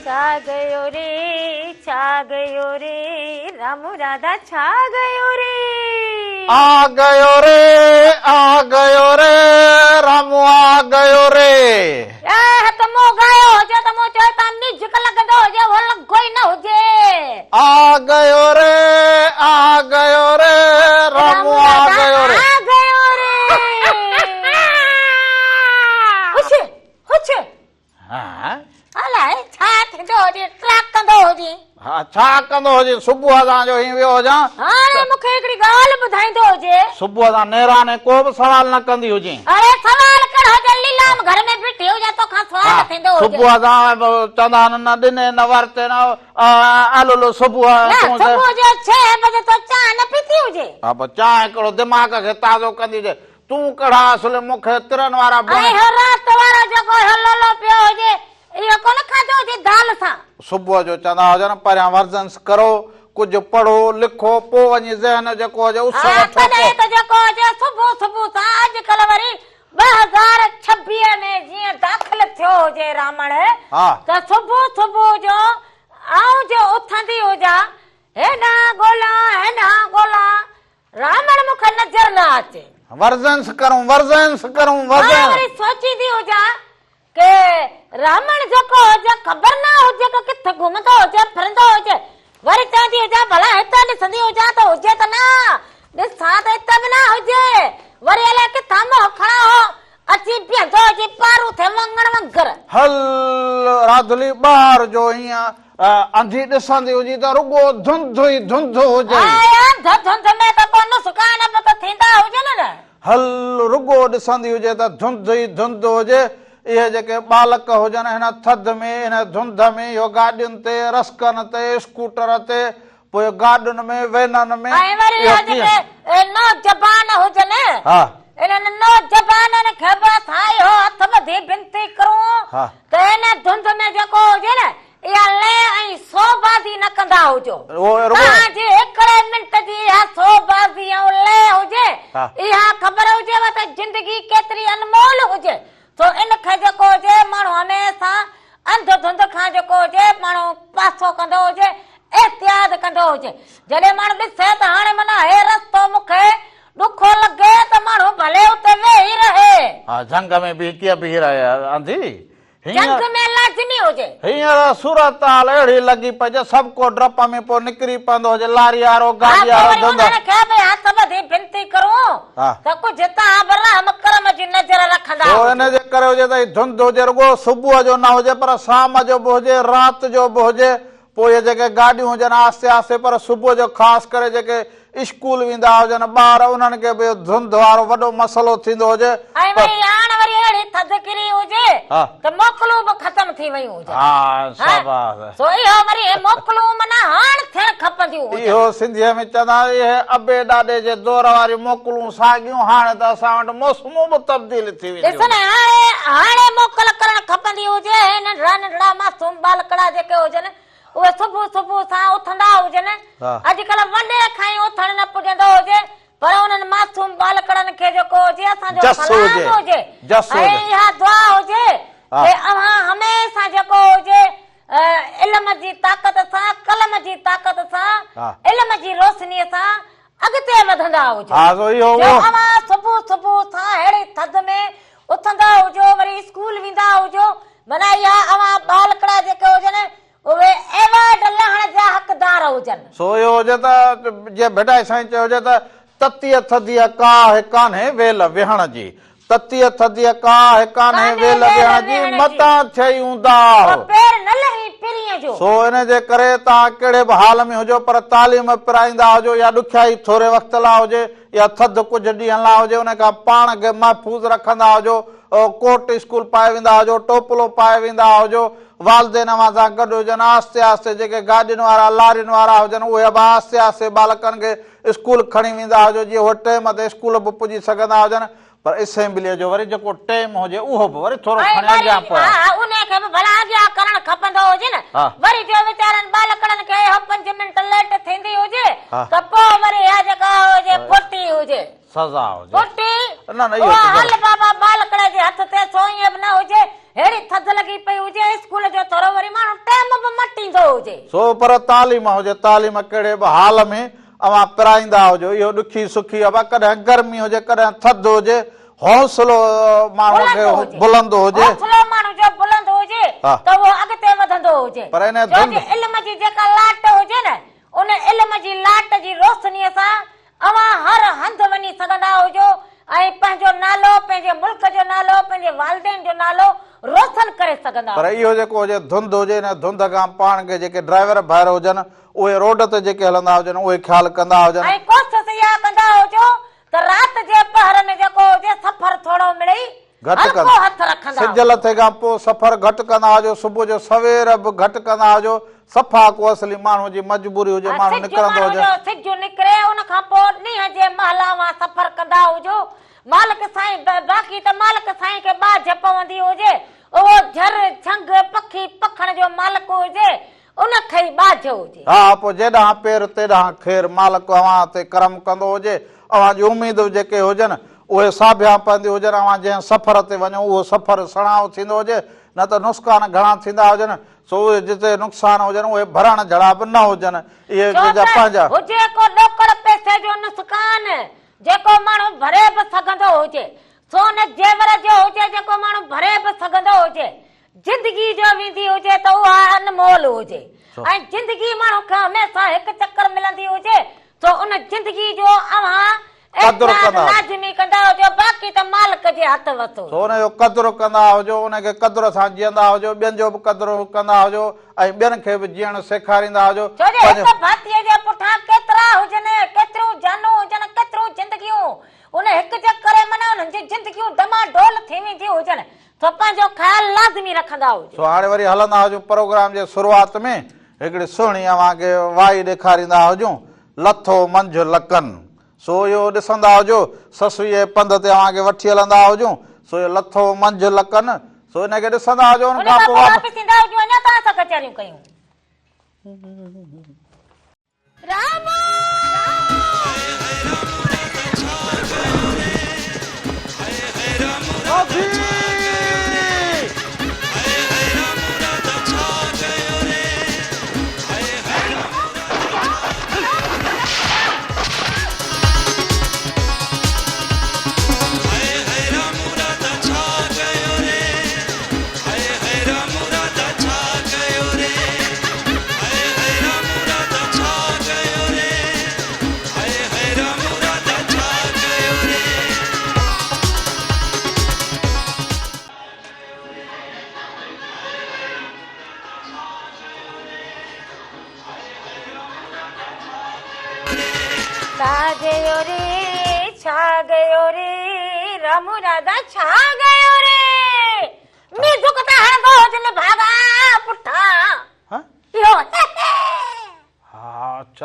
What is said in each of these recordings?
छा गयो रे रामू राधा छा गयो रे आ गयो रे रामू आ गयो रे तमो गायो हुजे तमो चए ता निज लगंदो हुजे वो लगोई न हुजे आ गयो रे रामू आ गयो रे हुछ हां अलाए छा थींदो हुजे ट्रैक कंदो हुजे हा छा कंदो हुजे सुबुह सां जो ही वियो हुजां हाणे मूंखे हिकड़ी ॻाल्हि ॿुधाईंदो हुजे सुबुह सां नेराने को बि सवाल न कंदी हुजे अरे सवाल कहिड़ो हुजे लीलाम घर में बीठी हुजे तोखां सवाल थींदो हुजे सुबुह सां चवंदा न ॾिने न वरते न आलो सुबुह सुबुह जो 6 बजे तो चांहि न पीती हुजे हा पर चांहि हिकिड़ो दिमाग़ खे ताज़ो कंदी हुजे तूं कहिड़ा असुल मूंखे तिरनि वारा रात वारो जेको हलो पियो हुजे इहो कोन खाधो हुजे दाल सां सुबुह जो चवंदा हुजनि परियां वर्जन्स करो कुझु पढ़ो लिखो पोइ वञी ज़हन जेको हुजे उस जेको हुजे सुबुह सां अॼुकल्ह वरी 2026 में जीअं दाख़िल थियो हुजे रामण त सुबुह जो आऊं जो उथंदी हुजां हेॾा ॻोल्हा रामण मूंखे नज़र न अचे वर्जन्स करूं वरी सोचींदी हुजां के रामण जेको हुजे ख़बर न हुजे कि किथे घुमंदो हुजे फिरंदो हुजे वरी चवंदी हुजां भला हिते ॾिसंदी हुजां त हुजे त न ॾिसां त हिते बि न हुजे वरी अलाए किथां मोह खणा हो अची बीहंदो हुजे पारू थे वंगण वंगर हल राधुली ॿाहिरि जो हीअं अंधी ॾिसंदी हुजी त रुॻो धुंध हुजे धुंध में त पोइ नुस्कान बि त थींदा हुजनि न हल रुॻो ॾिसंदी हुजे त धुंध हुजे इहे जेके बालक हुजनि हिन थधि में हिन धुंध में इहो गाॾियुनि ते रस्कनि ते स्कूटर ते पोइ गाॾियुनि में वेननि में नौजवान हुजनि इन्हनि नौजवाननि खे बि असां इहो हथ ॿधी विनती करूं त हिन धुंध में जेको हुजे न इहा ले ऐं सोबाज़ी न कंदा हुजो तव्हांजी हिकिड़े मिंट जी इहा सोबाज़ी ऐं ले हुजे इहा ख़बर हुजेव त ज़िंदगी केतिरी अनमोल हुजे तो इनखे जेको हुजे माण्हू हमेशा अंध धुंध खां जेको हुजे माण्हू पासो कंदो हुजे एहतियात कंदो हुजे जॾहिं माण्हू ॾिसे त हाणे माना हे रस्तो मूंखे ॾुखो लॻे त माण्हू भले उते वेही रहे जंग में बि कीअं बीह रहे आंधी जंग में लाज़मी हुजे हींअर सूरत हाल अहिड़ी लॻी पई जे सभु को डप में पोइ निकिरी पवंदो हुजे लारी वारो गाॾी वारो हथ ॿधी विनती करूं त कुझु तव्हां बि रहम करम जी नज़र रखंदा हिनजे करे हुजे त धुंध हुजे रुॻो सुबुह जो न हुजे पर शाम जो बि हुजे राति जो बि हुजे पोइ इहे जेके गाॾियूं हुजनि आस्ते आस्ते पर सुबुह जो ख़ासि करे जेके स्कूल वेंदा हुजनि ॿार उन्हनि खे बि धुंध वारो वॾो मसइलो थींदो हुजे थधिकिरी हुजे त मोकलूं बि ख़तम थी वयूं हुजनि इहो सिंधीअ में चवंदा इहे अबे ॾाॾे जे दौर वारी मोकलूं साॻियूं हाणे त असां वटि मौसमूं बि तब्दील थी वेंदियूं हाणे मोकल करणु खपंदी हुजे नंढड़ा नंढड़ा मासूम बालकड़ा जेके हुजनि उहे सुबुह सां उथंदा हुजनि अॼुकल्ह वॾे खां ई उथण न पुॼंदो हुजे पर उन्हनि मासूम बालकड़नि खे जेको हुजे असांजो सलाम हुजे ऐं इहा दुआ हुजे कि अव्हां हमेशा जेको हुजे इल्म जी ताक़त सां कलम जी ताक़त सां इल्म जी रोशनीअ सां अॻिते वधंदा हुजो अव्हां सुबुह सां अहिड़ी थधि में उथंदा हुजो वरी स्कूल वेंदा हुजो माना इहा अव्हां बालकड़ा जेके हुजनि उहे एवॉर्ड लहण जा हक़दार हुजनि सो इहो हुजे त जीअं भेटाई साईं चयो हुजे त ततीअ थधीअ काहे कान्हे वेल वेहण जी ततीअ थधीअ काहे कान्हे वेल वेहण जी मतां थियूं सो इन जे करे तव्हां कहिड़े बि हाल में हुजो पर तालीम पिराईंदा हुजो या ॾुखियाई थोरे वक़्त लाइ हुजे या थधि कुझु ॾींहंनि लाइ हुजे उन खां पाण खे महफ़ूज़ रखंदा हुजो कोट स्कूल पाए वेंदा हुजो टोपलो पाए वेंदा हुजो वालदेन सां गॾु हुजनि आस्ते आस्ते जेके गाॾियुनि वारा लारियुनि वारा हुजनि उहे बि आस्ते आस्ते बालकनि खे स्कूल खणी वेंदा हुजो जीअं उहे टाइम ते स्कूल बि पुॼी सघंदा हुजनि पर असेंबलीअ जो वरी जेको टाइम हुजे उहो बि वरी थोरो खणी अॻियां उनखे बि भला अॻियां करणु खपंदो हुजे न वरी जो वीचारनि बालकड़नि खे 5 मिंट लेट थींदी हुजे त पोइ वरी इहा जेका हुजे फुटी हुजे सज़ा हुजे फुटी हल बाबा बालकड़ जे हथ ते सोईं बि न हुजे हेड़ी थधि लॻी पई हुजे स्कूल जो थोरो वरी माण्हू टाइम बि हुजे। सो पर तालीम हुजे, तालीम कहिड़े बि हाल में अवां पिराईंदा हुजो। इहो ॾुखी सुखी आहे, कॾहिं गर्मी हुजे कॾहिं थधि हुजे, हौसलो माण्हू खे बुलंद हुजे, हौसलो माण्हू जो बुलंद हुजे त उहो अॻिते वधंदो हुजे। पर इन इल्म जी जेका लाट हुजे न, उन इल्म जी लाट जी रोशनीअ सां अवां हर हंधि वञी सघंदा हुजो ऐं पंहिंजो नालो, पंहिंजे मुल्क जो नालो, पंहिंजे वालिदैन जो नालो रोशन करे सघंदा। पर इहो जेको हुजे धुंध हुजे न, धुंध खां पाण खे जेके ड्राइवर भाइर हुजनि उहे रोड ते जेके हलंदा हुजनि उहे ख़्याल कंदा हुजनि ऐं कोशिश इहा कंदा हुजो त राति जे पहर में जेको हुजे सफ़र थोरो मिड़ई घटि हल्को हथ रखंदा। सिज लथे खां पोइ सफ़र घटि कंदा हुजो, सुबुह जो सवेर बि घटि कंदा हुजो। सफ़ा को असली माण्हू जी मजबूरी हुजे, माण्हू निकिरंदो हुजे, सिज निकिरे उन खां पोइ ॾींहं जे महला मां सफ़र कंदा हुजो। मालिक साईं बाक़ी त मालिक साईं खे बाझ पवंदी हुजे, उहो झर झंग पखी पखण जो मालिक हुजे, उनखे ई बाझ हुजे। हा, पोइ जेॾां पेर तेॾां ख़ैर मालिक अवां ते करम कंदो हुजे। अवां जी उमेद जेके हुजनि उहे साबिया पवंदी हुजनि। अवां जंहिं सफ़र ते वञो उहो सफ़र सणाओ थींदो हुजे, न त नुक़सान घणा थींदा हुजनि। सो उहे जिते नुक़सान हुजनि उहे भरण जहिड़ा बि न हुजनि। इहे पंहिंजा हुजे को ॾोकड़ पैसे जो नुक़सान जेको माण्हू भरे बि सघंदो हुजे, सोन जेवर जो हुजे जेको माण्हू भरे बि सघंदो हुजे, जिंदगी जो वेंदी हुजे त उहा अनमोल हुजे। ऐं जिंदगी माण्हू खे हमेशह हिकु चक्कर मिलंदी हुजे त उन जिंदगी जो अवां लाज़मी कंदा हुजो, बाक़ी त मालिक जे हथ वसो। हुनजो क़दुरु कंदा हुजो, उनखे क़दुर सां जीअंदा हुजो, ॿियनि जो बि क़दुरु कंदा हुजो ऐं ॿियनि खे बि जीअण सेखारींदा हुजो। भातीअ जे पुठियां केतिरा हुजनि, केतिरियूं जानूं हुजनि, केतिरियूं जिंदगियूं, उन हिकु चक्कर माना उन्हनि जी जिंदगियूं डमाडोल थी वेंदी हुजनि, त पंहिंजो ख़्याल लाज़मी रखंदा हुजो। हाणे वरी हलंदा हुजूं प्रोग्राम जे शुरूआत में हिकिड़ी सुहिणी अव्हांखे वाई ॾेखारींदा हुजूं, लथो मंझ लकनि। सो इहो ॾिसंदा हुजो, ससुईअ पंध ते अव्हांखे वठी हलंदा हुजूं। सो इहो लथो मंझ लकनि, सो हिनखे ॾिसंदा हुजो। हुन खां पोइ वापसि ईंदा हुजूं, अञा तव्हां सां कचहरियूं कयूं। छा गयो रे रामू राधा, छा गयो रे मी दुखता हणंदो हुजनि भागा पुठा। इहो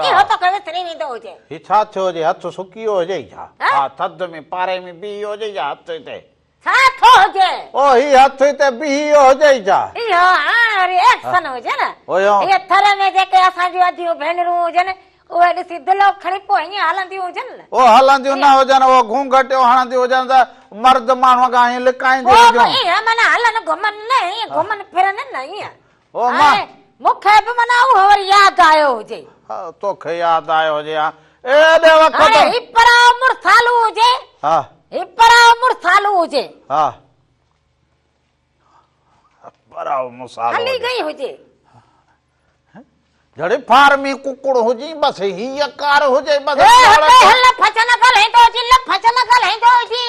इहो त कवे तरी वेंदो हुजे। ही छा थियो हुजे? हथ सुकी वियो हुजे छा? हा, थधि में पारे में बीह हुजे छा? हथ हिते छा थो हुजे? ओ ही हथ हिते बीह हुजे छा? इहो रिएक्शन हुजे न। इहे थर में जेके असांजियूं अधियूं भेनरूं हुजनि उहे ॾिसी दिलो खणी पोइ हीअं हलंदियूं हुजनि न। ओ हलंदियूं न हुजनि, उहो घूंघट हणंदियूं हुजनि त मर्द माण्हूअ खां हीअं लिकाईंदियूं हुजनि। ईअं माना हलनि घुमनि न, ईअं घुमनि फिरनि न ईअं। ओ मां मूंखे बि माना उहो वरी यादि आयो हुजे। तोखे यादि आयो हुजे? एॾे वक़्त ही पराओ मुड़सालू हुजे। हा, ही पराओ मुड़सालू हुजे। हा, पराओ मुड़सालू हली गई हुजे। जड़े फार्मी कुकुड़ हुजी बस हीअ कार हुजे बस। हल फचन ॻाल्हाईंदो हुजे, फचन ॻाल्हाईंदो हुजे,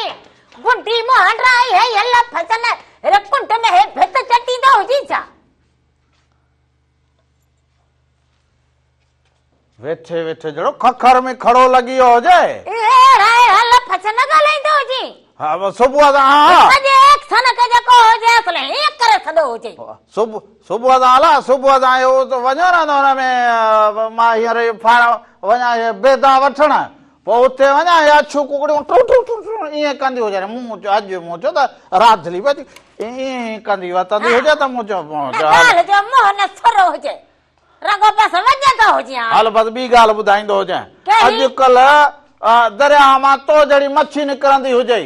गुंडी मोहंडा है हल फचन रे कुंड में है भित चटींदो हुजे छा? वेठे वेठे जड़ो खखर में खड़ो लगी वियो हुजे। हल फचन ॻाल्हाईंदो हुजे। हा, सुबुह सां सुबुह सां हला, सुबुह सां वञो न हुन में मां हींअर वञा बेदा वठण, पोइ उते वञा अछू कुकड़ियूं ईअं कंदी हुजे। मूं चयो अॼु मूं चयो त राधली ईअं कंदी वतंदी हुजे त मूं चयो हल बसि ॿी ॻाल्हि ॿुधाईंदो हुजे। अॼुकल्ह दरिया मां तो जहिड़ी मच्छी निकिरंदी हुजे।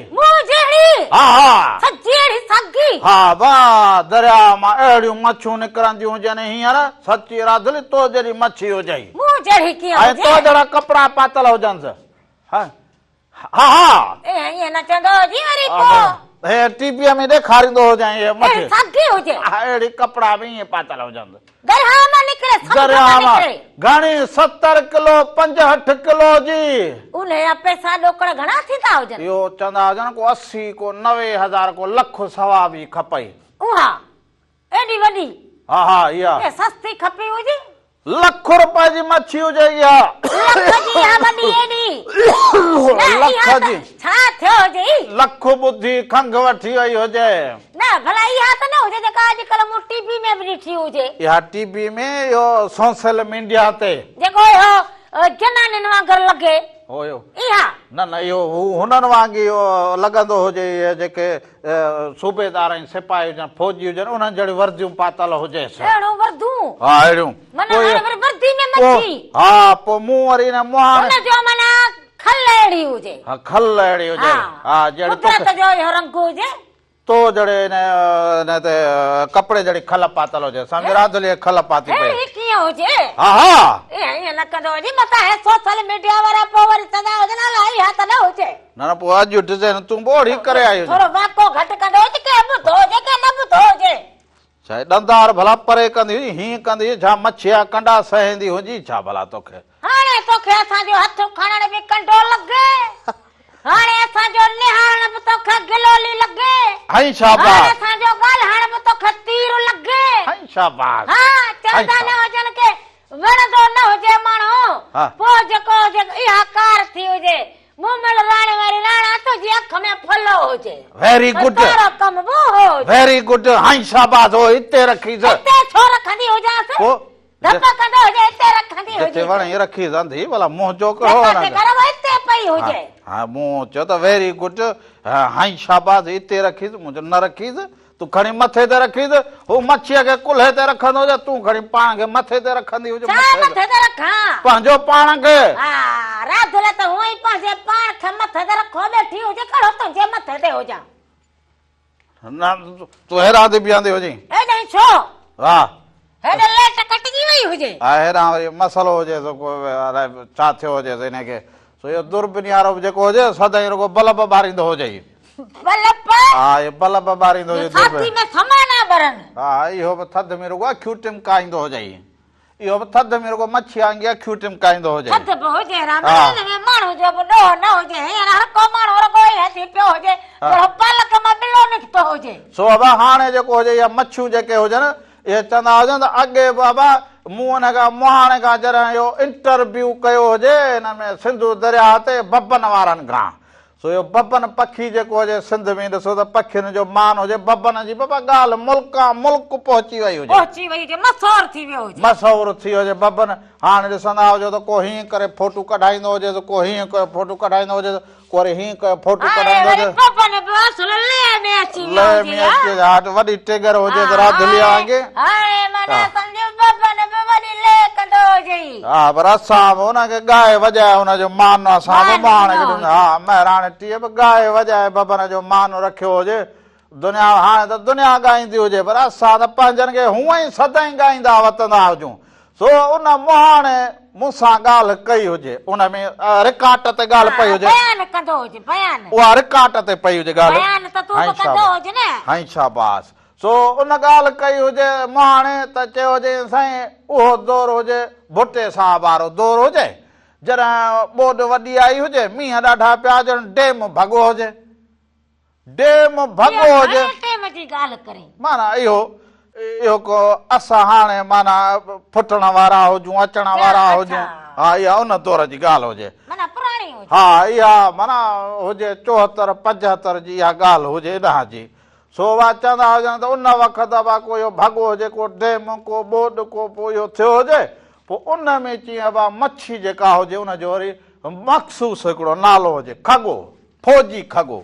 हाँ सच्ची अहिड़ी सागी हाँ वाह दरिया मां अहिड़ियूं मच्छियूं निकिरंदियूं हुजनि हींअर सची राधुली तो जहिड़ी मच्छी हुजई मूं जहिड़ी कीअं ऐं तो जहिड़ा कपिड़ा पातल हुजनि हा हा हा ईअं न चवंदो हुजी वरी पोइ हे टीवीअ में ॾेखारींदो हुजांइ इहे मच्छी सागी हुजे अहिड़ी कपिड़ा बि ईअं पातल हुजनि दरिया मां निकिरे दरिया मां घणी 70 किलो 65 किलो जी उन जा पैसा ॾोकड़ घणा थींदा हुजनि इहो चवंदा हुजनि को 80 को 90,000 को लख सवा बि खपई उहा एॾी वॾी हा हा इहा सस्ती खपी हुजे लख रुपए जी मच्छी हुजे इहा लख जी या वॾी एॾी लख जी छा थियो हुजे लख बुद्धि खंघ वठी वई हुजे न भला इहा त न हुजे जेका अॼुकल्ह मूं टीवी में बि ॾिठी हुजे इहा टीवी में इहो सोशल मीडिया ते जेको इहो जनानियुनि वांगुरु लॻे होयो इहा न न इहो हुननि वांगुरु इहो लॻंदो हुजे इहे जेके सूबेदार ऐं सिपाही हुजनि फौजी हुजनि उन्हनि जहिड़ी वर्दियूं पातल हुजेसि अहिड़ो वर्दू हा अहिड़ियूं वर्दी में मच्छी हा पोइ मूं वरी न मुहाणे हुनजो माना खल अहिड़ी हुजे हा खल अहिड़ी हुजे हा जहिड़ी कुदरत जो इहो रंग हुजे तो जड़े न ते कपड़े जड़ी खल पातल हो जे समझ राधली खल पाती पे ए कीअं हुजे हा हा ए न कंदो हुजे मता है सोशल मीडिया वारा पोवर सदा हुजे न लाई हा त न हुजे न न पो अज डिजाइन तू बोड़ी करे आयो थोरो वाको घट कंदो हुजे के बुधो हुजे के न बुधो हुजे छाए दंदार भला परे कंदी ही कंदी छा मच्छिया कंडा सहेंदी हुजी छा भला तोखे हाणे तोखे असां जो हथ खणण में कंडो लगे हाणे असां जो निहारण में तोखे गिलोली लगे हां शाबाश हाणे असां जो ॻाल्हाइण में तोखे तीर लगे हां शाबाश हां चवंदा न हुजनि के वणंदो न हुजे माण्हू पोइ जेको इहा कार थी हुजे मुमल राणे वारी राणा तुंहिंजी अख में फलो हुजे वेरी गुड तारो कम वो हो वेरी गुड हां शाबाश हो इते रखी इते छो रखंदी हुजांसि ओ धप्पा कंदो हुजे इते रखंदी हुजे इते वण रखी जंदी भला मुंह जो कहो ना इते पई हुजे हां मुंह चो त वेरी गुड हां शाबाश इते रखी मुंहिंजो न रखी तू खणी मथे ते रखी हू मच्छीअ खे कुल्हे ते रखंदो हुजे तू खणी पाण खे मथे ते रखंदी हुजे मथे ते रखां पंहिंजो पाण खे हा राधुले त हुअं ई पंहिंजे पाण खे मथे ते रखो वेठी हुजे कहिड़ो तुंहिंजे मथे ते हुजां न तू हेरा ते बीहंदी हुजे हेॾे छो हा हेॾे लेट कटिजी वई हुजे हा हेरा वरी मसलो हुजे सो को छा थियो हुजे हिनखे सो इहो दुर्बिनियारो जेको हुजे सदाईं रुगो बल्ब ॿारींदो हुजे बल्ब हा ये बल्ब ॿारींदो हुजे छाती में समय न भरनि हा इहो बि थधि में रुगो अखियूं टिमकाईंदो हुजे इहो बि थधि में रुगो मच्छी वांगुरु अखियूं टिमकाईंदो हुजे थधि बि हुजे में माण्हू जो बि ॾोह न हुजे हींअर हर को माण्हू रुगो ई हथी पियो हुजे पालक मां ॿिलो निकितो हुजे सो बाबा हाणे जेको हुजे इहा मच्छियूं जेके हुजनि इहे चवंदा हुजनि त अॻे बाबा मूं हुन खां मुहाणे खां जॾहिं इहो इंटरव्यू कयो हुजे हिन में सिंधु दरिया ते बबन वारनि खां सो इहो बबन पखी जेको हुजे सिंध में ॾिसो त पखियुनि जो मान हुजे बबन जी बाबा ॻाल्हि मुल्क पहुची वई हुजे पहुची वई हुजे मशहूर थी वियो हुजे मशहूर थी हुजे बबन हाणे ॾिसंदा हुजो त को हीअं करे फोटू कढाईंदो हुजे त को हीअं करे फोटू कढाईंदो हुजे त को वरी हीअं करे फोटू कढाईंदो हुजे बबन बि असुल ले में अची वियो हुजे हा वॾी टेगर हुजे त राधुली वांगे हाणे माना सम्झो बबन बि वॾी ले कंदो हुजे हा पर असां बि हुनखे ॻाए वॼाए हुनजो मान असां बि माण हा महिराणे टीह बि ॻाए वॼाए बबन जो मान रखियो हुजे दुनिया हाणे त दुनिया ॻाईंदी हुजे पर असां त पंहिंजनि खे हूअं ई सदाईं ॻाईंदा वतंदा हुजूं सो उन मुहाणे मूंसां ॻाल्हि कई हुजे उन में रिकार्ड ते ॻाल्हि पई हुजे बयान कंदो हुजे बयान उहा रिकार्ड ते पई हुजे ॻाल्हि बयान त तूं कंदो हुजे न हां शाबाश सो उन ॻाल्हि कई हुजे मुहाणे त चयो हुजे साईं उहो दौर हुजे भुटे साहब वारो दौर हुजे जॾहिं ॿोॾ वॾी आई हुजे मींहं ॾाढा पिया अचनि डेम भॻो हुजे डेम भॻो हुजे टेम जी ॻाल्हि करे माना इहो को असां हाणे माना फुटण वारा हुजूं अचण वारा हुजूं हा इहा उन दौर जी ॻाल्हि हुजे माना पुराणी हुजे हा इहा माना हुजे 74 75 जी इहा ॻाल्हि हुजे इनहा जी सो उहा चवंदा हुजनि त उन वक़्तु को इहो भॻो हुजे को डेम को ॿोॾ को पोइ इहो थियो हुजे पोइ उन में चईं बा मच्छी जेका हुजे उनजो वरी मख़सूस हिकिड़ो नालो हुजे खगो फौजी खगो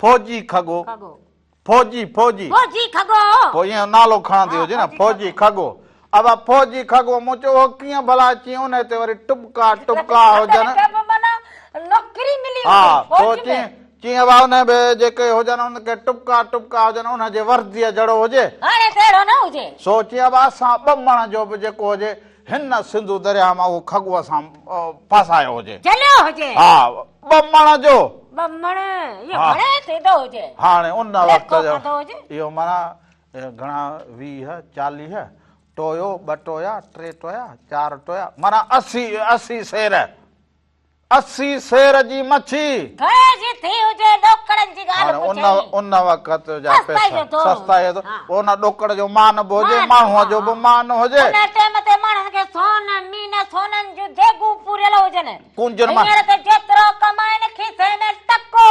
फौजी खगो फौजी फौजी फौजी खगो पोइ ईअं नालो खणंदी हुजे न फौजी खगो अब फौजी खगो मूं चयो कीअं भला अची उन ते वरी टुबका हुजनि नौकरी मिली हा पोइ चीअं बि उन बि जेके हुजनि उनखे टुपका टुपका हुजनि उनजे वर्दीअ जहिड़ो हुजे हाणे तहिड़ो न हुजे सो चीअं बि असां ॿमण जो बि जेको हुजे हिन सिंधु दरिया मां उहो खगुअ सां फासायो हुजे जलियो हुजे हा ॿमण जो बमण इहो घणे थींदो हुजे हाणे उन वक़्त जो कंदो हुजे इहो माना घणा 20 40 टोयो 2 टोया 3 टोया 4 टोया माना 80 सेर 80 सेर जी मच्छी घणे जी थी हुजे ॾोकड़नि जी ॻाल्हि पुछे उन वक़्त जा पैसा सस्ताई उन ॾोकड़ जो मान बि हुजे माण्हूअ जो बि मान हुजे उन टाइम ते माण्हुनि खे सोन मीन सोननि जूं देगूं पूरियल हुजनि कुंजनि मां हींअर त जेतिरो कमाइनि खीसे में टको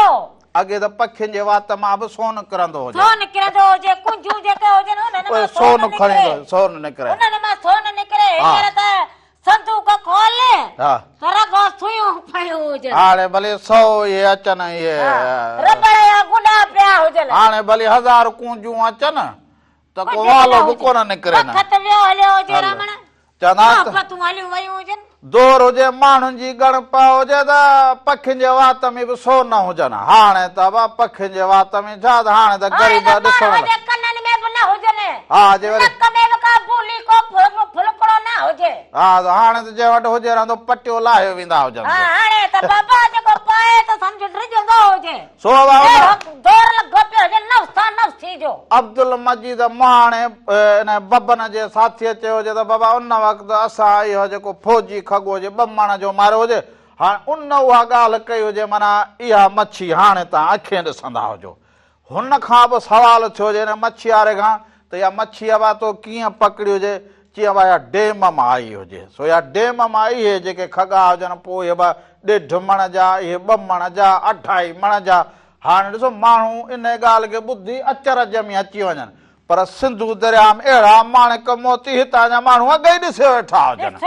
अॻे त पखियुनि जे वात मां बि सोन किरंदो हुजे सोन किरंदो हुजे कुंजूं जेके हुजनि उन्हनि मां सोन खणी सोन निकिरे उन्हनि मां सोन निकिरे हींअर त संदूक खोले हा रगो सुयूं पयूं हुजनि हाणे भले 100 इहे अचनि इहे रबड़ जा गुॾा पिया हुजनि हाणे भले 1000 कुंजूं अचनि त को वालो बि कोन निकिरे न वक़्त वियो हलियो हुजे रमण चवंदा तूं हलियूं वयूं हुजनि दौर हुजे माण्हुनि जी गणप हुजे त पखियुनि जे वात में बि सोन हुजनि हाणे त पखियुनि जे वात में छा त हाणे त ग़रीब ॾिसण कननि में बि न हुजनि हा जे वरी नक में बि का भूली को फुलकड़ो न हुजे हा त हाणे त जे वटि हुजे रहंदो पटियो लाहे वेंदा हुजनि हाणे त बाबा जेको पाए त सम्झ ड्रिजंदो हुजे सो दौर लॻो पियो हुजे नफ़्सा नफ़्स थी जो अब्दुल मजीद माणे इन बबन जे साथीअ चयो हुजे त बाबा उन वक़्तु असां इहो जेको फौजी खगो हुजे ॿमण जो मारियो हुजे हाणे उन उहा ॻाल्हि कई हुजे माना इहा मच्छी हाणे तव्हां अखियूं ॾिसंदा हुजो हुन खां बि सवाल थियो हुजे हिन मच्छी वारे खां त इहा मच्छी तो कीअं पकड़ी हुजे चई इहा डेम मां आई हुजे सो इहा डेम मां इहे जेके खगा हुजनि पोइ इहे 1.5 मण जा इहे 2 मण जा 28 मण जा हाणे ॾिसो माण्हू इन ॻाल्हि खे ॿुधी अचरज में अची वञनि पर सिंधु दरिया में अहिड़ा माणिक मोती हितां जा माण्हू अॻे ई ॾिसे वेठा हुजनि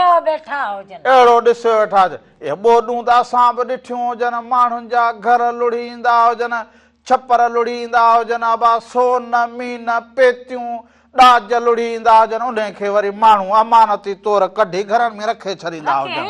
अहिड़ो ॾिसे वेठा हुजनि इहे ॿोॾूं त असां बि ॾिठियूं हुजनि माण्हुनि जा घर लुड़ी ईंदा हुजनि छपर लुड़ी ईंदा हुजनि अबा सोन मीन पेतियूं ॾाज लुड़ी ईंदा हुजनि उनखे वरी माण्हू अमानती तौर कढी घरनि में रखे छॾींदा हुजनि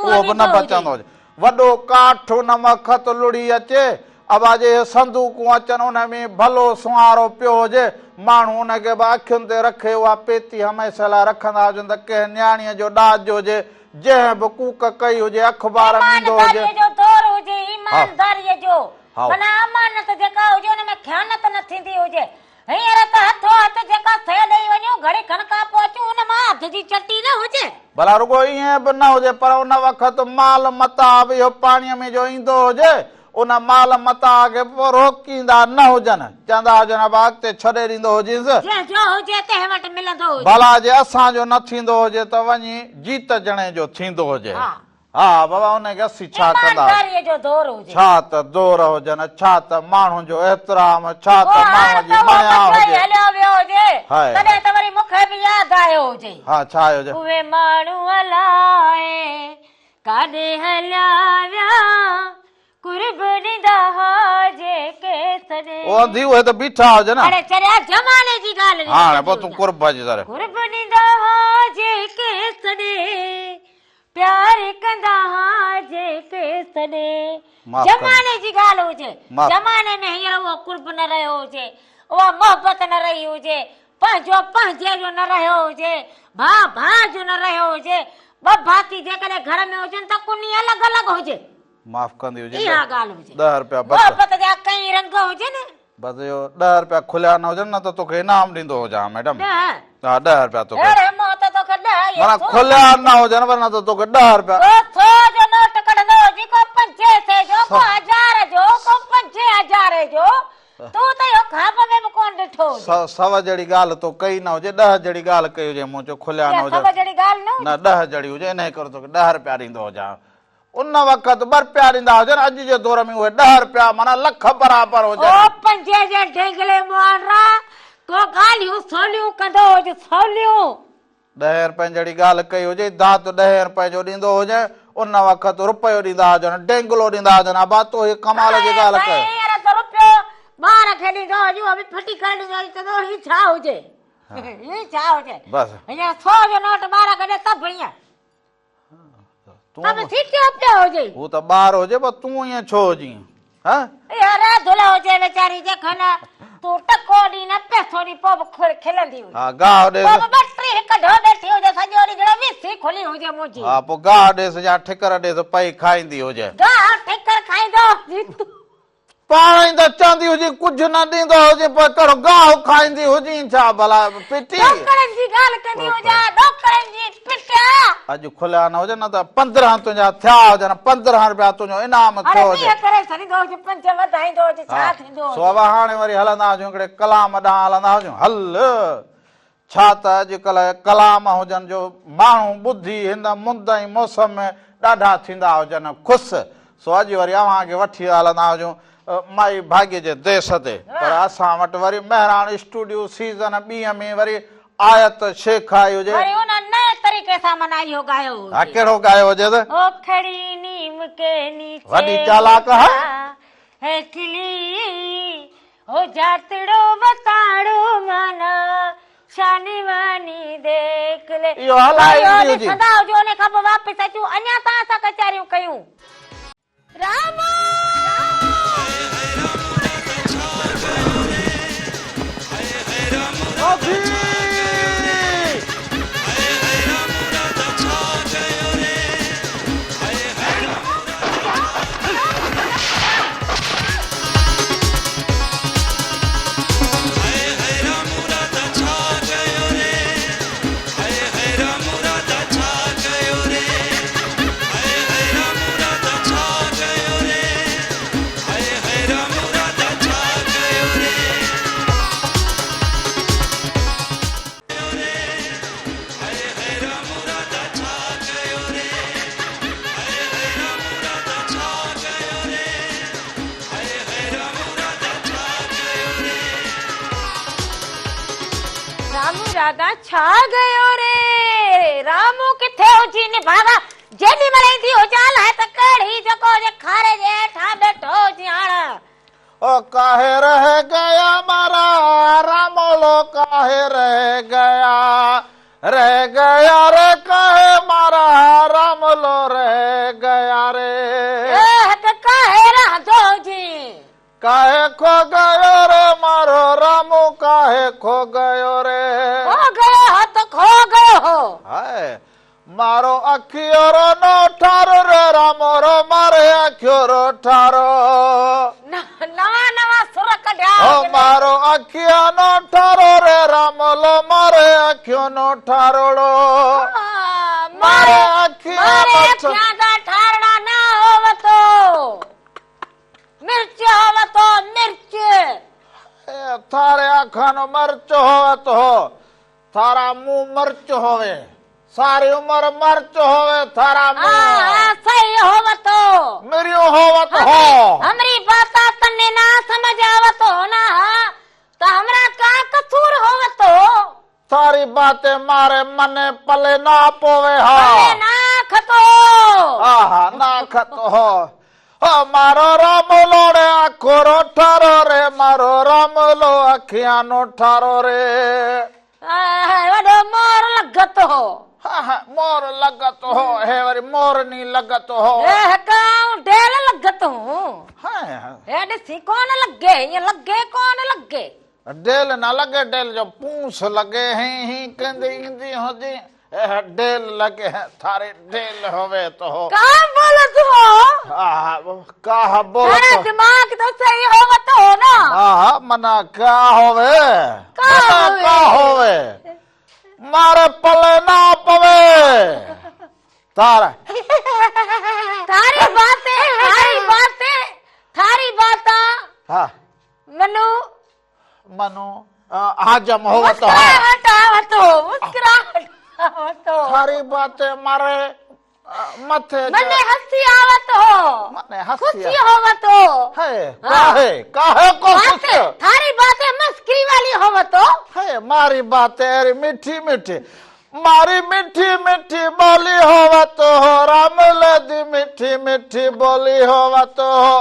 उहो बि न बचंदो हुजे वॾो काठ उन मखत लुड़ी अचे अबा जे संदूकूं अचनि उन में भलो सुहारो पियो हुजे माण्हू उनखे बि अखियुनि ते रखे उहा पेती हमेशह लाइ रखंदा हुजनि त कंहिं न्याणीअ जो ॾाज जो हुजे जंहिं बि कूक कई हुजे अख़बार में ईंदो हुजे ईमानदारीअ जो माना अमानत जेका हुजे हुन में ख़यानत न थींदी हुजे हींअर त हथो हथ जेका शइ ॾेई वञूं घड़ी खण खां पोइ अचूं हुन मां हथ जी चटी न हुजे भला रुगो ईअं बि न हुजे पर उन वक़्तु माल मता बि इहो पाणीअ में जो ईंदो हुजे उन माल मता खे पोइ रोकींदा न हुजनि चवंदा हुजनि अॻिते छॾे ॾींदो हुजे भला जे असांजो न थींदो हुजे त वञी जीत ॼणे जो थींदो हुजे हा बाबा हुनखे असीं छा कंदा छा त दौर हुजनि छा त माण्हुनि जो एतिराम छा त माण्हू जी मणिया हुजे हा छा हुजे उहे माण्हू हलाए काॾे हलिया विया कुर्ब ॾींदा जेके सॾे ओ अंधी उहे त बीठा हुजनि हाणे चरिया ज़माने जी ॻाल्हि हाणे पोइ तूं कुर्ब जी तरह कुर्ब ॾींदा जेके सॾे प्यार कंदा जेके सॾे ज़माने जी ॻाल्हि हुजे ज़माने में हींअर उहो कुर्ब न रहियो हुजे उहा मोहबत न रही हुजे पंहिंजो पंहिंजे जो न रहियो हुजे भाउ भाउ जो न रहियो हुजे ॿ भाती जेकॾहिं घर में हुजनि त कुनी अलॻि अलॻि हुजे माफ़ कंदी हुजे इहा ॻाल्हि हुजे 10 रुपया मोहबत जा कई रंग हुजनि बस इहो 10 रुपया खुलिया न हुजनि न त तोखे इनाम ॾींदो हुजां मैडम हा 10 रुपया तोखे माना खुलिया न हुजनि पर न त तोखे 10 रुपया 100 जो नोट कढंदो हुजे को 500 जो को 1000 जो को 5000 जो तू त इहो ख़ाब में बि कोन ॾिठो सव जहिड़ी ॻाल्हि तो कई न हुजे 10 जहिड़ी ॻाल्हि कई हुजे मूं चयो खुलिया न हुजे सव जहिड़ी ॻाल्हि न 10 जहिड़ी हुजे इन करे तोखे 10 रुपया ॾींदो हुजां उन वक़्तु 2 रुपया ॾींदा हुजनि अॼु जे दौर में उहे 10 रुपया माना लख बराबरि हुजनि 5 जे ढेंगले मुआरा को ॻाल्हियूं सोलियूं कंदो हुजे सोलियूं 10 रुपयनि जहिड़ी ॻाल्हि कई हुजे दात 10 रुपए जो ॾींदो हुजे उन वक़्तु रुपयो ॾींदा हुजनि ढेंगलो ॾींदा हुजनि अबा तो हे कमाल जी ॻाल्हि कयो ॿार खे ॾींदो हुजे उहो बि फटी करे ॾींदो चवंदो ही छा हुजे ये जाओ जे बस અહીંયા 100 जो नोट बारा कढे तब भैया तू તમે ठीक अपने हो जाई वो तो बाहर हो जे पर तू ये छो जी हां यार धुला हो जाए बेचारी देखना तू टकोडी न पैसोडी पब खेलंदी हो हां गाव दे पब बैटरी कढो बैठी हो जे सजोरी जड़ा विसी खोली हो जे मुजी हां पो गाव दे से या ठिकर दे से पई खाईंदी हो जे गा ठेकर खाई दो पाणी त चवंदी हुजे कुझु न ॾींदो हुजे पर कहिड़ो गाहु खाईंदी हुजे छा भला पिटी डॉक्टरनि जी ॻाल्हि कंदी हुजां डॉक्टरनि जी पिटिया अॼु खुलिया न हुजे न त 15 तुंहिंजा थिया हुजनि 15 रुपया तुंहिंजो इनाम अरे थियो हुजे कीअं करे छॾींदो हुजे पंज वधाईंदो हुजे छा थींदो हुजे सो हाणे वरी हलंदा हुजूं हिकिड़े कलाम ॾांहुं हलंदा हुजूं हल छा त अॼुकल्ह कलाम हुजनि जो माण्हू ॿुधी हिन मुंद ऐं मौसम में ॾाढा थींदा हुजनि ख़ुशि सो अॼु वरी अव्हांखे वठी हलंदा हुजूं माई भाग्य जे देश ते पर असां वटि वरी महिराण स्टूडियो सीज़न 2 में वरी आयत शेख आई हुजे वरी उन नए तरीक़े सां मनाइयो गायो हा कहिड़ो गायो हुजे त ओ खड़ी नीम के नीचे वॾी चालाक है किली हो जातड़ो बताड़ो माना शानी वानी देख ले इहो हलाई ईंदी हुजे सदा जो ने खब वापस अचूं अञा तव्हां सां कचहरियूं कयूं राम रागा छा गयो रे रामू किथे हुजी ने भागा जेडी मरेंदी हो जाल है त कड़ी जको जे खारे जे ठा बैठो जान ओ काहे रह गया मारा रामोलो काहे रह गया रे काहे मारा रामोलो रह गया रे त काहे रह दो जी काहे खो गयो रे मारो रामू काहे खो गयो रे खो गयो हो तो खो गयो हो हाय मारो अखियो रो नो ठारो रे रामो रो मारे अखियो रो ठारो नवा सुर कढ्या ओ मारो अखियो नो ठारो रे रामो लो मारे अखियो नो ठारोड़ो मारे अखियां दा ठारड़ा ना होवतो मिर्च होवतो मिर्च थारे आखानो मर्च होवे तो थारा मुंह मर्च होवे सारी उम्र मर्च होवे थारा मुंह सही होवतो मेरियो होवत हो हमरी बात तन्ने ना समझ आवतो ना तो हमरा का कसूर होवतो सारी बातें मारे मने पले ना पोवे हा ना खतो आहा ना खतो हो मारो रामोलो रे आखोरो ठारो रे मारो रामोलो अखियां नो ठारो रे वडो मोर लगत हो मोर लगत हो हे वरी मोर नी लगत हो काऊ ढेल लगत हो हे ॾिसी कोन लगे ये लगे कोन लगे ढेल ना लगे ढेल जो पूंछ लगे ही कंदी इंदी होदी ढेल लगे थारे ढेल होवे तो हो का बोलत हो का बोलत तेरा दिमाग तो सही होवत हो ना मना का होवे का होवे मारे पले ना पवे तारा थारी बातें हाँ मनु हाजम होवत हो थारी बातें मारे मथे मने हंसी आवत हो मने खुशी होवत हो है काहे को खुशी थारी बातें मस्करी वाली होवत हो है मारी बातें मीठी मीठी मारी मीठी मीठी बोली होवत हो राम लदी मीठी मीठी बोली होवत हो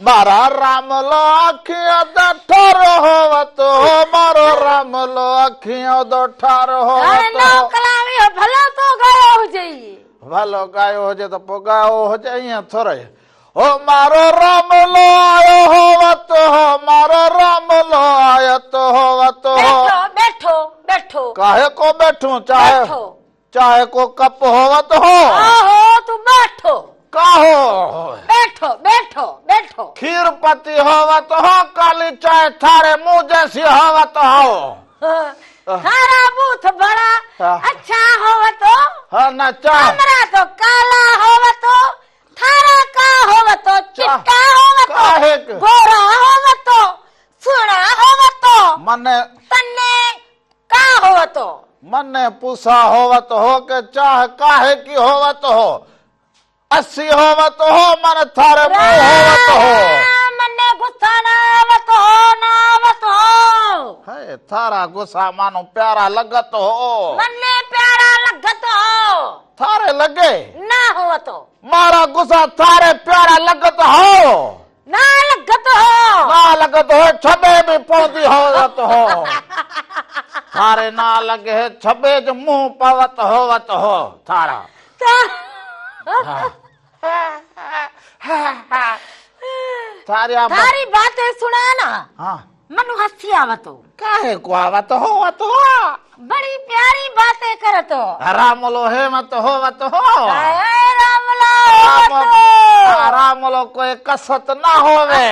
मारा रामलो अखियां द ठारो होवतो मारो रामलो अखियां द ठारो होवतो कलावी भलो तो गयो हुजे भलो गायो हुजे तो पो गायो हुजे इया थोरे ओ मारो रामलो आयो होवतो मारो रामलो आयो तो होवतो बैठो बैठो बैठो काहे को बैठूं चाहे चाहे को कप होवत हो आहो तू बैठो काहो बैठो बैठो बैठो खीर पति होवत हो काली चाय थारे मुंह जैसी होवत हो थारा बूथ बड़ा हाँ। अच्छा होवतो हाँ ना चाय हमरा तो काला होवतो थारा का होवतो चिट्टा होवतो काहे के? गोरा होवतो सुना होवतो मने तन्ने का होवतो मने पूसा होवत हो के चाह काहे की होवत हो 80 होवत हो मन थारे मुंह होवत हो मन्ने गुस्सा ना आवतो ना आवतो है थारा गुस्सा मानो प्यारा लगत हो मन्ने प्यारा लगतो थारे लगे ना होवतो मारा गुस्सा थारे प्यारा लगत हो ना लगतो ना लगत हो छबे भी पौधी होवत हो थारे ना लगे छबे ज मुंह पवत होवत हो थारा थारी आप थारी बातें सुना ना हाँ मनु हंसी आवतो काहे को आवत होवत हो बड़ी प्यारी बातें करतो रामलो हे मत होवत हो हाय रामला रामलो कोई कसत ना होवे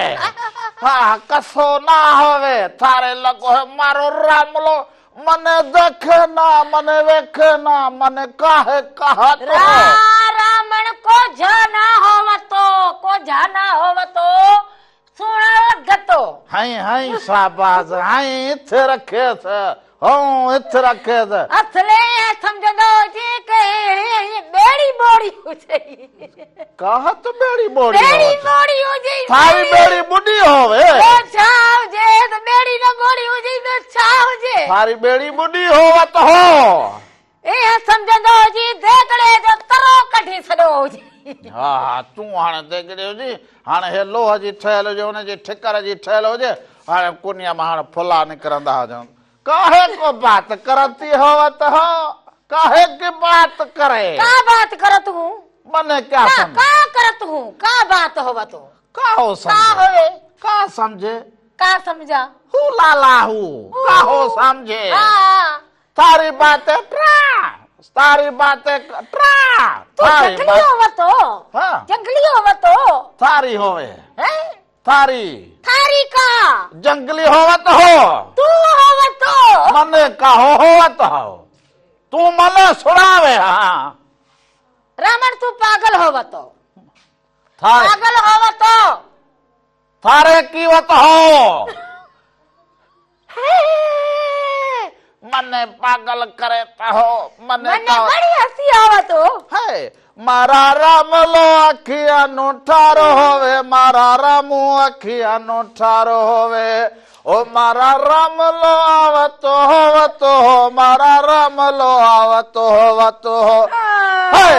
हाँ कसो ना होवे थारे लगो है मारो रामलो मने देखे ना मने वेखे ना मने काहे कहत हो रामन को जाना होवतो सुना लगतो हाई हाई शाबाश हाई इथे रखे थे हूँ इथे रखे थे असले समझो जी के बेड़ी बोड़ी हो जाई कहा तो बेड़ी बोड़ी बेड़ी बोड़ी हो जाई थारी बेड़ी बुढ़ी होवे छाव जे तो बेड़ी ना बोड़ी हो जाई तो छाव जे थारी बेड़ी बुढ़ी होवत हो ए समझो जी देखड़े जो तरो कढी सडो हो जी हाँ हाँ तू हाणे देखड़े हुजी हाणे हे लोह जी ठहियल हुजे हुन जी ठिकर जी ठहियल हुजे हाणे कुनिया में हाणे फुला निकरंदा हुजनि काहे को बात करती होवत हो काहे की बात करे का बात करत हूँ मने क्या का समझ का करत हूँ का बात होवतो का हो का समझे होवे का समझे का समझा हू लाला हू का हो समझे हाँ तारी बातें ट्रा तारी बातें ट्रा तू थारी जंगली बात होवतो हाँ जंगली होवतो थारी होवे हैं थारी थारी का जंगली होवत हो तू होवतो मने का होवत हो तू मने सुनावे हाँ रामन तू पागल होवतो थारे पागल होवतो थारे कीवत हो मने पागल करे हो मने मने बड़ी हंसी आवतो है मारा रामलो अखिया नो ठारो होवे मारा रामू अखिया नो ठारो होवे ओ मारा रामलो आवतो होवतो हो मारा रामलो आवतो होवतो हो है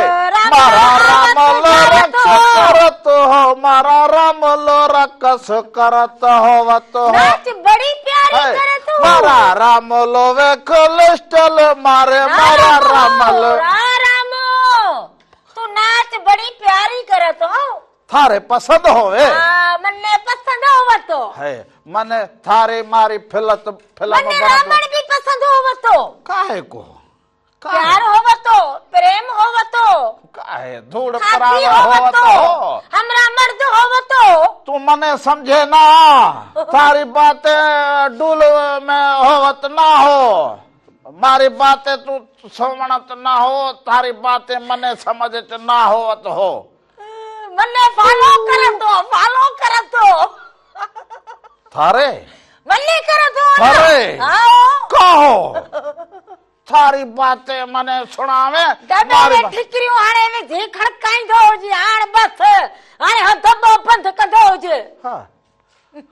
मारा रामलो रकस करतो हो मारा रामलो रकस करतो होवतो हो नाच बड़ी प्यारी करे तू मारा रामलो वे कोलेस्ट्रॉल मारे मारा रामलो रामो तू नाच बड़ी प्यारी करे तो थारे पसंद होवे मन्ने पसंद होवतो है मने थारे मारी फिल्म मन्ने रामन भी पसंद होवतो काहे को प्यार होवतो प्रेम होवतो काहे धूड़ खाती परावा होवतो हो हमरा मर्द होवतो तू मने समझे ना थारी बातें डुल में होवत ना हो मारी बातें तू समझत ना हो थारी बातें मने समझत ना होवत हो मन्ने फॉलो करतो थारे मन्ने करतो थारे आओ कहो थारी बातें मने सुनावे दबे मारी में ठिकरियो हाणे में जे खड़काई दो जी हाण बस हाणे हम दबो बंद कदो जे हाँ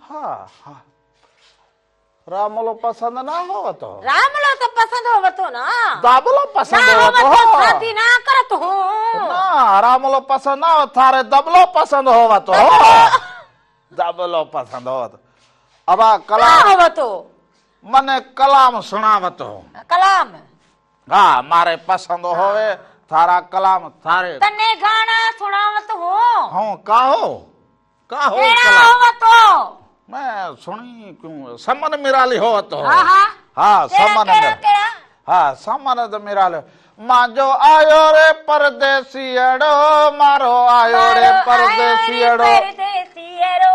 हाँ हाँ रामलो पसंद ना हो तो रामलो तो पसंद होवतो ना दाबलो पसंद ना हो होवतो तो शादी ना करत हूँ ना रामलो पसंद ना हो थारे दबलो पसंद हो तो बोलो पसंद हो तो अब आ कलाम आवतो मने कलाम सुनावत हो कलाम हाँ मारे पसंद होवे थारा कलाम थारे तने गाना सुनावत हो हाँ काहो केड़ा कलाम आवतो मैं सुनी क्यों समन मिराली हो तो हाँ हाँ हाँ समन केड़ा हाँ समन तो मिराली माजो आयो रे परदेसियड़ो मारो आयो रे परदेसियड़ो परदेसियड़ो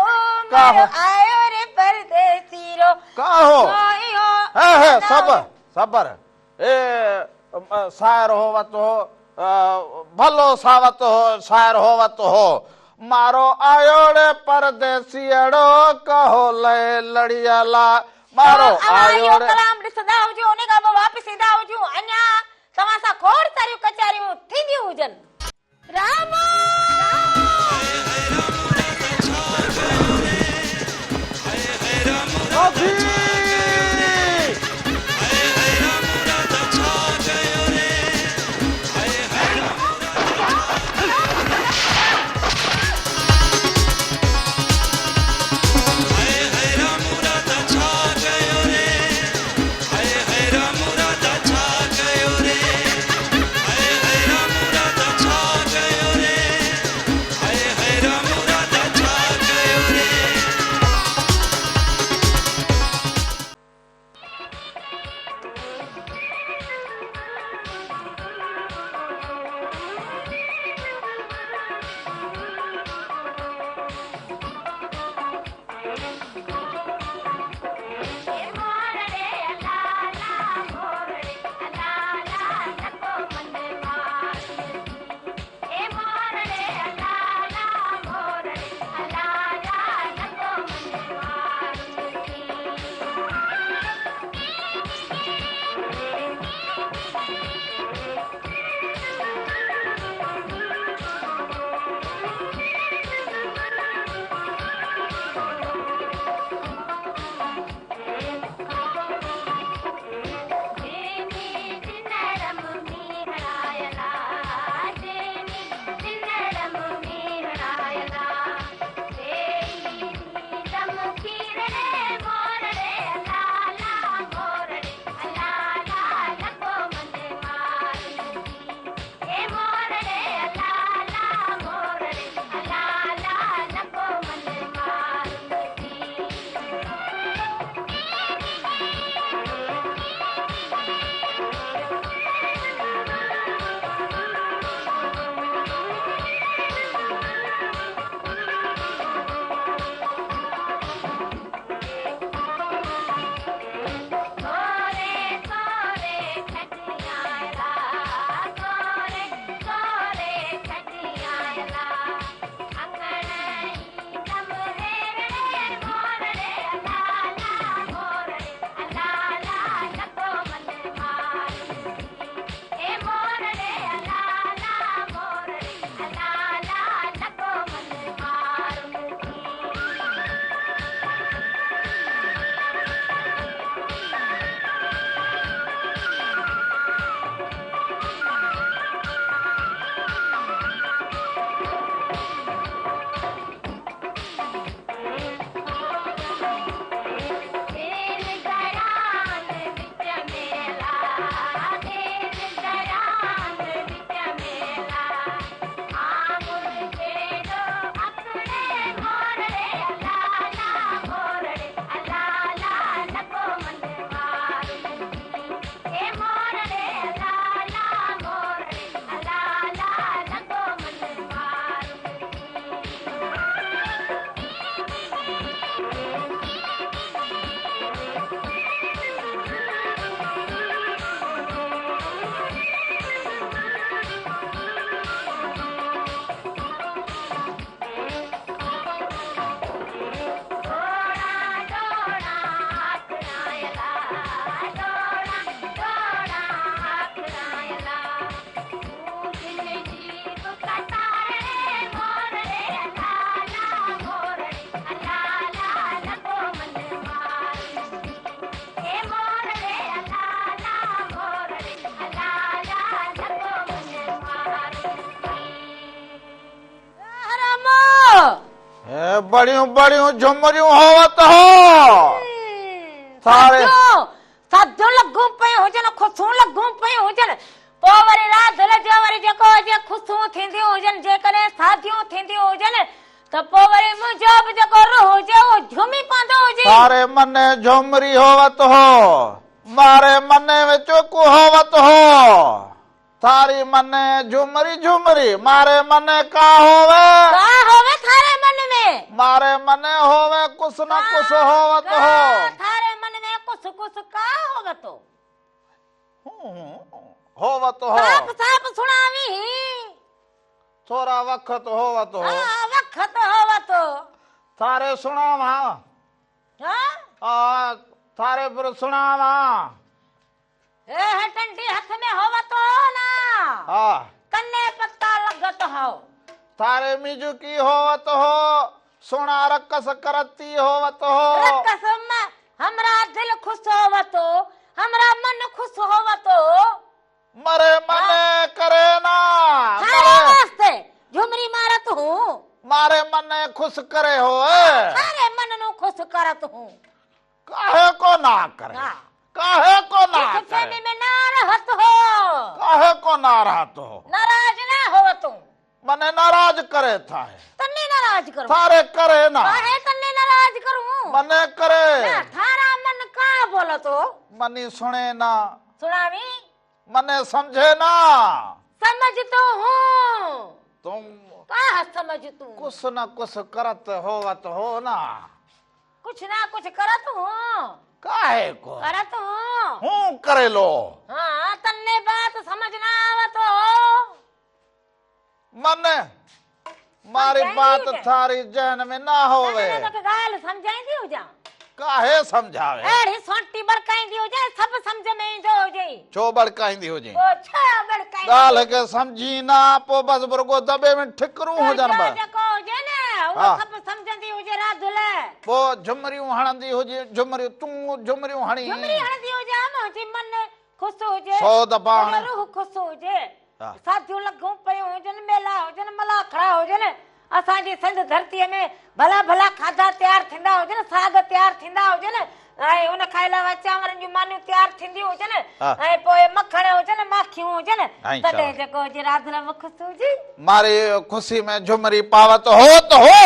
मारो आयो रे परदेसियड़ो काहो है सबर सबर ए शायर होवत हो भलो सावत हो शायर होवत हो मारो आयो रे परदेसियड़ो कहो ले लड़ियाला मारो आयो रे कलाम ॾिसंदा हुजो उन खां पोइ वापसि ईंदा हुजो अञा तव्हां सां खोड़ सारियूं कचारियूं थींदियूं हुजनि राम बड़ियूं बड़ियूं झुमरियूं होवत हो थारे साधू लगू पे हुजन खुशू लगू पे हुजन पोइ वरी राधल जो वरी जेको हुजे खुशू थींदियूं हुजन जेकॾहिं शादियूं थींदियूं हुजन त पोइ वरी मुंहिंजो बि जेको रूह हुजे उहो झूमी पवंदो हुजे थारे मने झुमरी होवत हो मारे मने में चोकू होवत हो थारी मने झुमरी झुमरी मारे मने का होवे थारे मन में मारे मने होवे कुछ न कुछ होवत हो थारे मन में कुछ कुछ का होवत हो साफ सुनावी थोड़ा वक्त होवत हो वक्त होवत थारे सुनावा थारे पर सुनावा टंडी हाथ में होवत ना कन्ने पत्ता लगत हो थारे मिजू की होवत हो सोना रकस करती होवत हो रकस में हमरा दिल खुश होवत हमरा मन खुश होवत मरे मने करे ना थारे वास्ते झुमरी मारत हूँ मारे मने खुश करे हो थारे मन नु खुश करत हूँ काहे को ना करे काहे को ना करे में ना रहत हो काहे को ना रहत हो नाराज ना होवत मने नाराज करे थाहे तन्ने नाराज करूं थारे करे ना काहे तन्ने नाराज करूं मने करे ना थारा मन का बोलत हो मनी सुने ना सुनावी मने समझे ना समझ तो हूँ तुम का समझ तू कुछ न कुछ करत होवत हो ना कुछ ना कुछ करत हूँ काहे को करत हूँ करे लो हाँ तन्ने बात समझ ना आवत हो मने मारी बात थारी जहन में ना होवे तो गाल समझाईंदी हो जा काहे समझावे एड़ी सोटी बड़काईंदी हो जाए सब समझ में ईंदो हो जाई छो बड़काईंदी हो जाई ओ छा बड़काईंदी गाल के समझी ना पो बस बरगो दबे में ठिकरू हो जान बा जेको हो जे ने वो सब समझंदी हो जे राधुले पो झुमरियूं हणंदी हो जे झुमरियूं तू झुमरियूं हणी झुमरी हणंदी हो जा मुंहिंजी मन खुश हो जे 100 दफा रूह खुश हो जे साथियों लगूं पयूं हुजन मेला हुजन मला खड़ा हुजन असांजी सिंध धरतीअ में भला भला खाधा तयार थींदा हुजन साग तयार थींदा हुजन ऐं उन खां अलावा चांवरनि जूं मानियूं तयार थींदियूं हुजन ऐं पोइ मखण हुजन माखियूं हुजन तॾहिं जेको हुजे राधल में ख़ुशि हुजे मारी खुशी में झुमरी पावत हो तो हो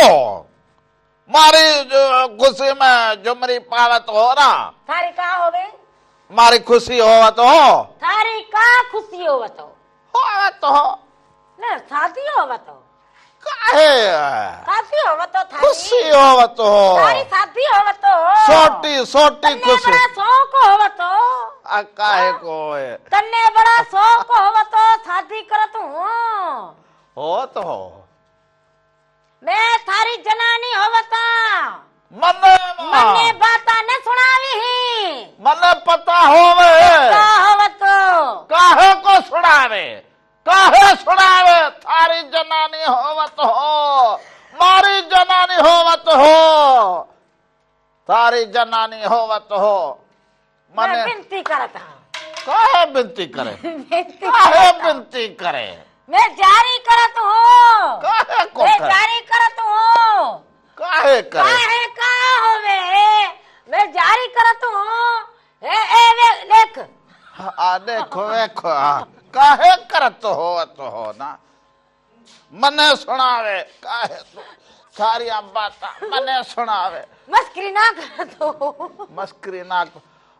मारी खुशी में झुमरी पावत हो ना थारी का होवे मारी खुशी होवत हो थारी का खुशी होवत हो न शादी होवत काहे शादी होवत थारी खुशी होवत हो थारी शादी होवत सोटी सोटी खुशी बड़ा शौक होवत आ काहे को है तन्ने बड़ा शौक होवत शादी करत हूँ हो तो हो मैं थारी जनानी होवता मने बाता न सुनावी ही मने पता होवे होवत काहे को सुनावे थारी जनानी होवत हो मारी जनानी होवत हो थारी जनानी होवत हो मने विनती करता काहे विनती करे काहे विनती करे मैं जारी करत हूँ काहे को मैं जारी करत हूँ काहे करे काहे का होवे मैं जारी करत हूँ ए देख देखो देखो काहे करत हो ना मने सुनावे काहे तो सारी बात मने सुनावे मस्करी ना करतो मस्करी ना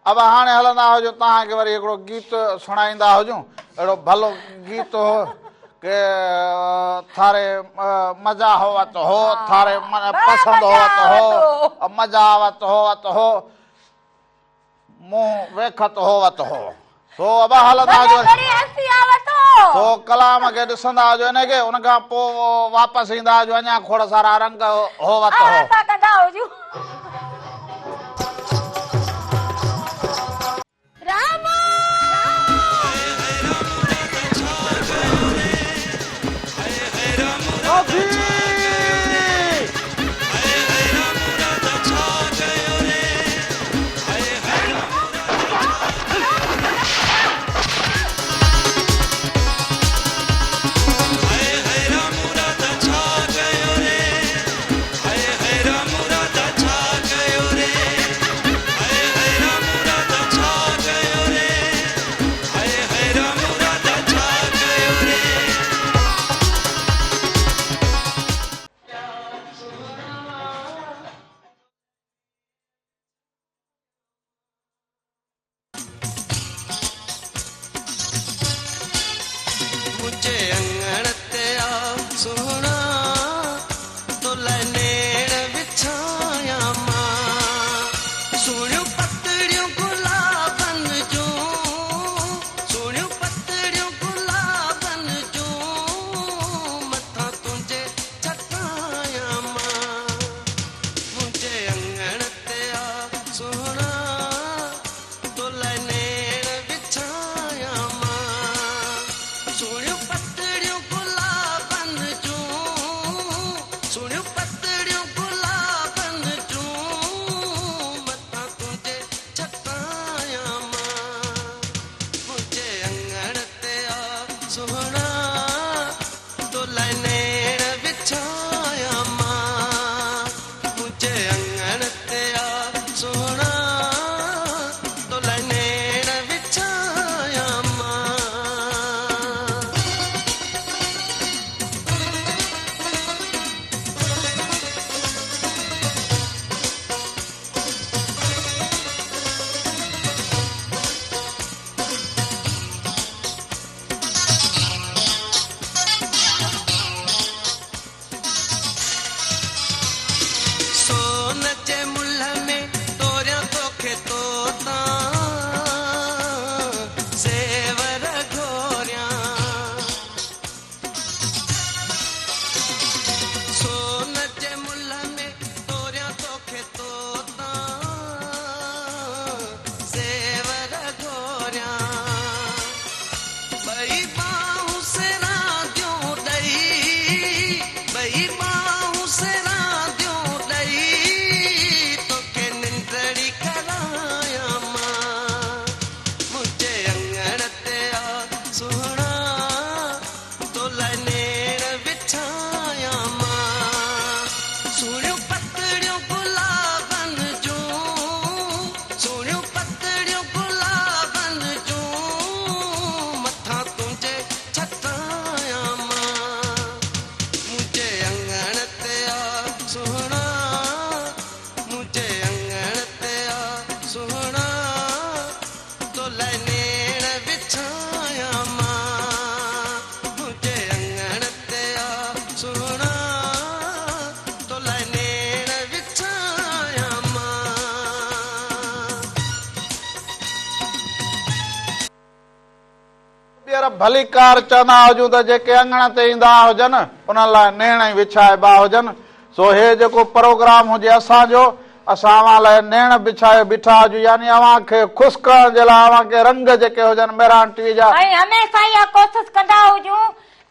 अब हाणे हलंदा हुजो तहां के वरी एकड़ो गीत सुणाईंदा हुजो एड़ो भलो गीत हो के थारे मजा होवत हो थारे मन पसंद होवत हो मजा आवत हो मुंह वेखत होवत हो तो अब हलंदा जो तो कलाम के ॾिसंदा जो ने के उन खां पोइ वापस ईंदा जो अञा खोड़ सारा रंग होवत हो भली कार चवंदा हुजूं त जेके अंगण ते ईंदा हुजनि उन्हनि लाइ नेण ई विछाइबा हुजनि। सो हे जेको प्रोग्राम हुजे असांजो, असां अव्हां लाइ नेण बिछाए बीठा हुजूं, यानी अव्हां खे ख़ुशि करण जे लाइ अव्हां खे रंग जेके हुजनि मेहरान टीवी जा ऐं हमेशह इहा कोशिशि कंदा हुजूं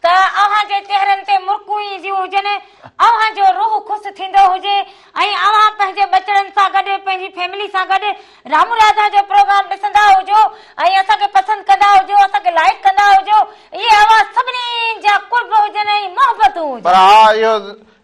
त अव्हां जे चेहरनि ते मुर्कूं ईंदियूं हुजनि, अव्हां जो रूह ख़ुशि थींदो हुजे ऐं अव्हां पंहिंजे बचड़नि सां गॾु पंहिंजी फैमिली सां गॾु रामू राधा जो प्रोग्राम ॾिसंदा हुजो ऐं असांखे पसंदि कंदा हुजो, असांखे लाइक कंदा हुजो। इहे अव्हां सभिनी जा कुर्ब हुजनि ऐं मोहबतूं हुजनि। पर हा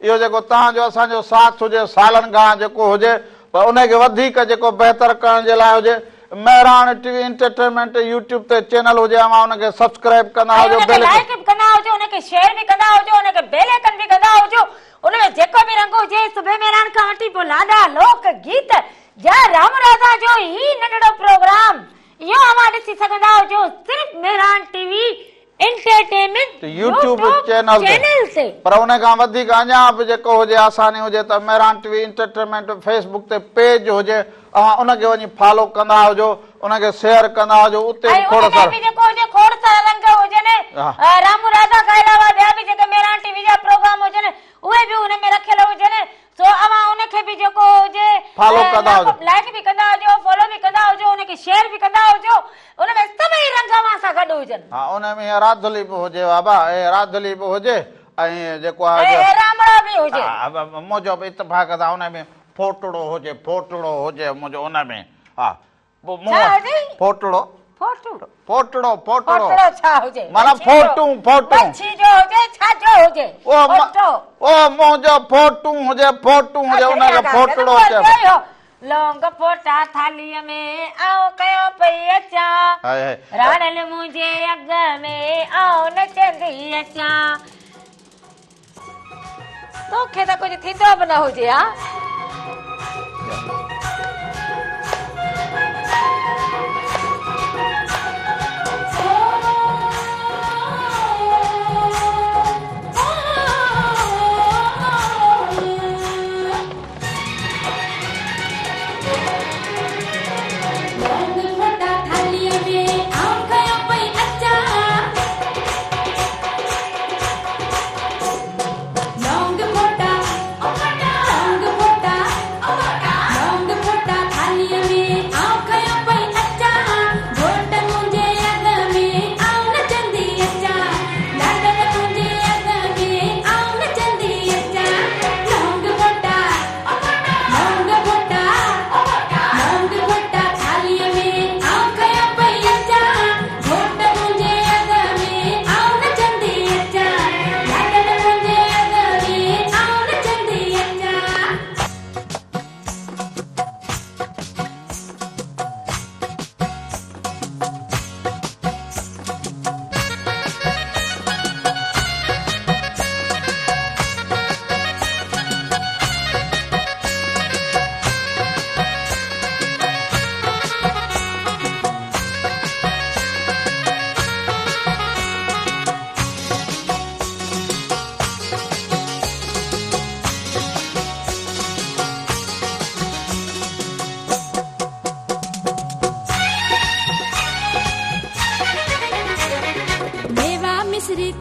इहो जेको तव्हांजो असांजो साथ हुजे सालनि खां जेको हुजे, पर उनखे वधीक जेको बहितर करण जे लाइ हुजे, मेहरान टीवी एंटरटेनमेंट यूट्यूब ते चैनल हुजे, अव्हां उनखे सब्सक्राइब कंदा हुजो, लाइक बि कंदा हुजो, उनखे शेयर बि कंदा हुजो, उनखे बेल आइकन बि कंदा हुजो। उनमें जेको बि रंग हुजे, सुबह मेहरान खां वठी पोइ लाॾा लोक गीत या राम राधा जो ही नंढड़ो प्रोग्राम इहो अव्हां ॾिसी सघंदा हुजो सिर्फ़ Mehran TV entertainment YouTube channel ते। पर उन खां वधीक अञा बि जेको हुजे आसानी हुजे त मेहरान टीवी एंटरटेनमेंट फेसबुक ते पेज हुजे, अव्हां उनखे वञी फॉलो कंदा हुजो, उनखे शेयर कंदा हुजो। उते बि खोड़ सारा रंग हुजनि, रामू राधा खां अलावा ॿिया बि जेके मेहरान टीवी जा प्रोग्राम हुजनि उहे बि उन में रखियल हुजनि। सो अव्हां उनखे बि जेको हुजे फॉलो कंदा हुजो, लाइक बि कंदा हुजो, फॉलो बि कंदा हुजो, उनखे शेयर बि कंदा हुजो। उनमें सभई रंग अव्हां सां गॾु हुजनि। हा, उनमें राधुली बि हुजे बाबा, राधुली बि हुजे ऐं जेको आहे रामड़ा बि हुजे। मुंहिंजो बि इतफाक़ सां उनमें फोटड़ो हुजे मुंहिंजो उनमें। हा, फोटड़ो छा हुजे, माना फोटू मच्छी जो हुजे, छाजो हुजे, मुंहिंजो फोटू हुजे उनखे फोटड़ो चइबो। लौंग फोटा थालीअ में आऊं कयो पई अचां, राणल मुंहिंजे अॻ में आऊं नचंदी अचां। तोखे त कुझु थींदो बि न हुजे। हा,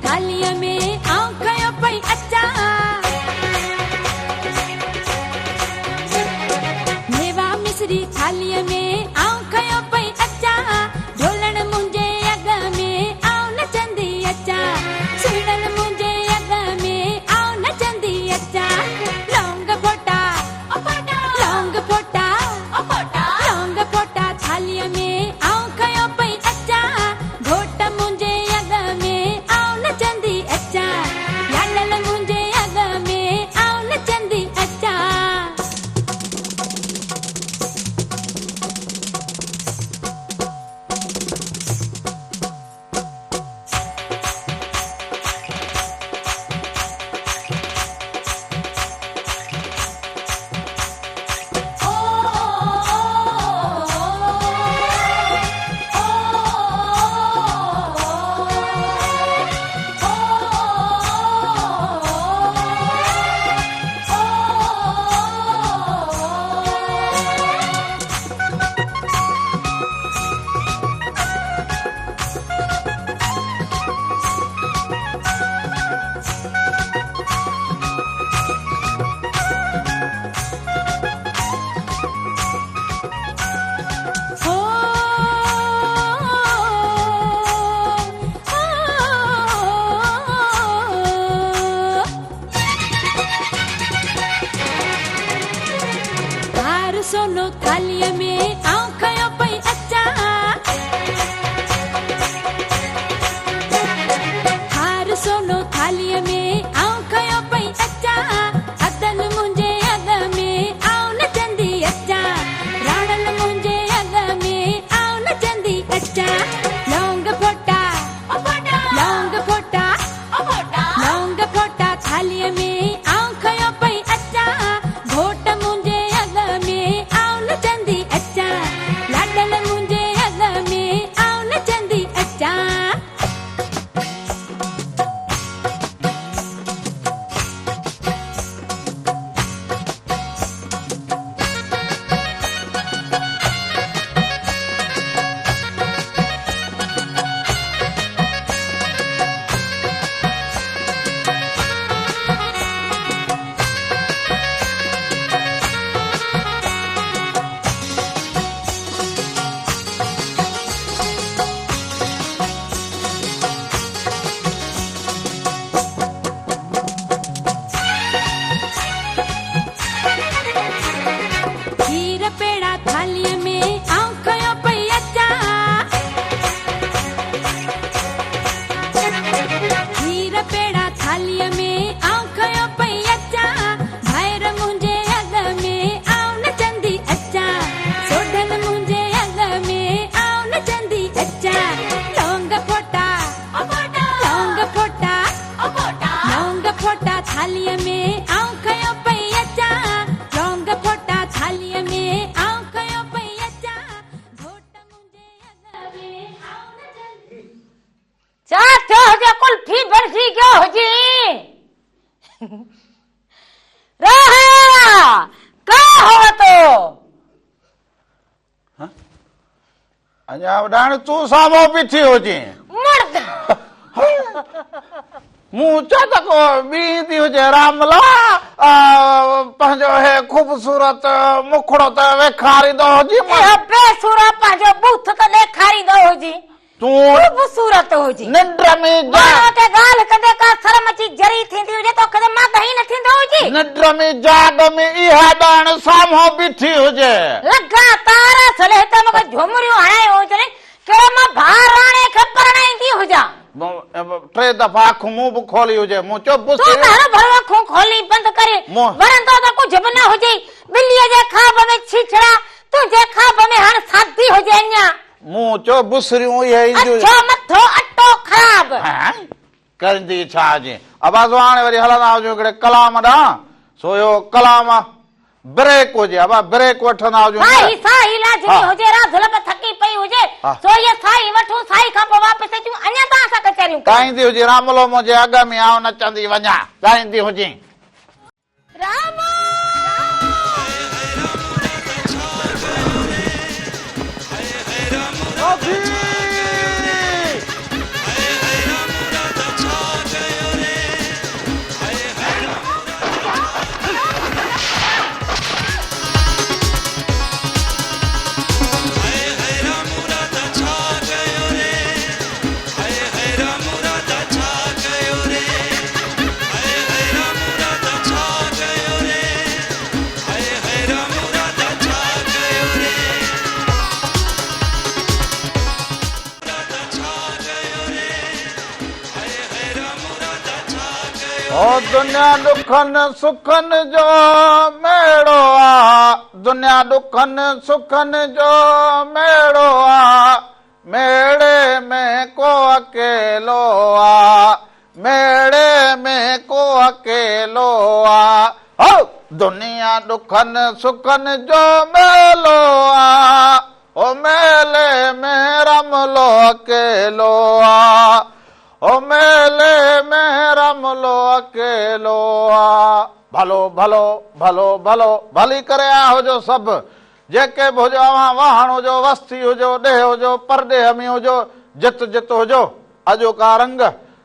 थालीअ में आऊं खयो पई अचां, मेवा मिश्री थालीअ में आऊं खयो पई अचां, ढोलण मुंहिंजे अॻ में आऊं नचंदी अचां, सुहिणल मुंहिंजे अॻ में आऊं नचंदी अचां। लौंग फोटा लौंग फोटा लौंग फोटा थालीअ में आऊं खयो पई अचां, घोट मुंहिंजे अॻ में आऊं नचंदी अचां, लाडल मुंहिंजे अॻ में आऊं नचंदी अचां। सोनो थालीअ में आऊं खयो पई अचां हार सोनो थालीअ में आऊं खयो पई अचां अदल मुंहिंजे अद में आऊं नचंदी अचां राणल मुंहिंजे अद में आऊं नचंदी अचां लौंग फोटा लौंग फोटा लौंग फोटा थालीअ में आऊं खयो पई अचां घोट मुंहिंजे अद में आऊं नचंदी अचां लाडल मुंहिंजे अद में आऊं नचंदी अचां खीर पेड़ा थालीअ में आऊं खयो पई अचां खीर पेड़ा थालीअ में आऊं खयो पई अचां भैर मुंहिंजे अद में आऊं नचंदी अचां सोढल मुंहिंजे अद में आऊं नचंदी अचां लौंग फोटा लौंग फोटा लौंग फोटा थालीअ में आऊं खयो पई अचां लौंग फोटा थालीअ में आऊं खयो पई अचां घोट मुंहिंजे अद में आऊं नचंदी छा थियो हुजे कुल्फी बर्फी कयो हुजे रहा का हो तो अञा ॾाण तूं साम्हूं बीठी हुजे मर्द मूं चओ त को ॿी थी हुजे रामला पंहिंजो हे ख़ूबसूरत मुखड़ो त वेखारींदो हुजे इहो बेसुरा पंहिंजो बूथ त ॾेखारींदो हुजी तूं ख़ूबसूरत हुजी निंड में माण्हू ते ॻाल्हि कंदे का शर्म अची जरी थींदी हुजे तो कदे मां दही न थींदो हुजी निंड में जाग में इहा ॾाण साम्हूं बीठी हुजे लगातार सले त मूंखे झुमरियूं हणायूं हुजनि कहिड़े मां भाउ राणे खे परणाईंदी हुजां टे दफ़ा अखि मूं बि खोली हुजे मूं चयो तूं त हर भरो अखूं खोली बंदि करे वणंदो त कुझु बि न हुजे ॿिलीअ जे खाब में छीछड़ा तुंहिंजे खाब में हाणे सादी हुजे अञा मूं चयो बुसरियूं इहे ईंदियूं अछो मथो अटो ख़राब कंदी छा हुजे अब हाणे वरी हलंदा हुजूं हिकिड़े कलाम ॾांहुं सो इहो कलाम ब्रेक हुजे अब ब्रेक वठंदा हुजूं साई साई लाजमी हुजे राधल में थकी पई हुजे सो ये साई वठूं साई खां पोइ वापसि अचूं अञा तव्हां सां कचरियूं ॻाईंदी हुजे रामलो मुंहिंजे अॻ में आऊं नचंदी वञा ॻाईंदी हुजे राम ओ दुनिया दुखन सुखन जो मेड़ो आ दुनिया दुखन सुखन जो मेड़ो आ मेड़े में को अकेलो आ मेड़े में को अकेलो आ हो दुनिया दुखन सुखन जो मेलो आ ओ मेले में रमलो अकेलो आ ओ मेले में रमलो अकेलो आ भलो भलो भलो भलो भली करे आ हुजो सभु जेके बि हुजो अवां वाहण हुजो वस्ती हुजो ॾेह हुजो परॾेह में हुजो जित जित हुजो अॼो का रंग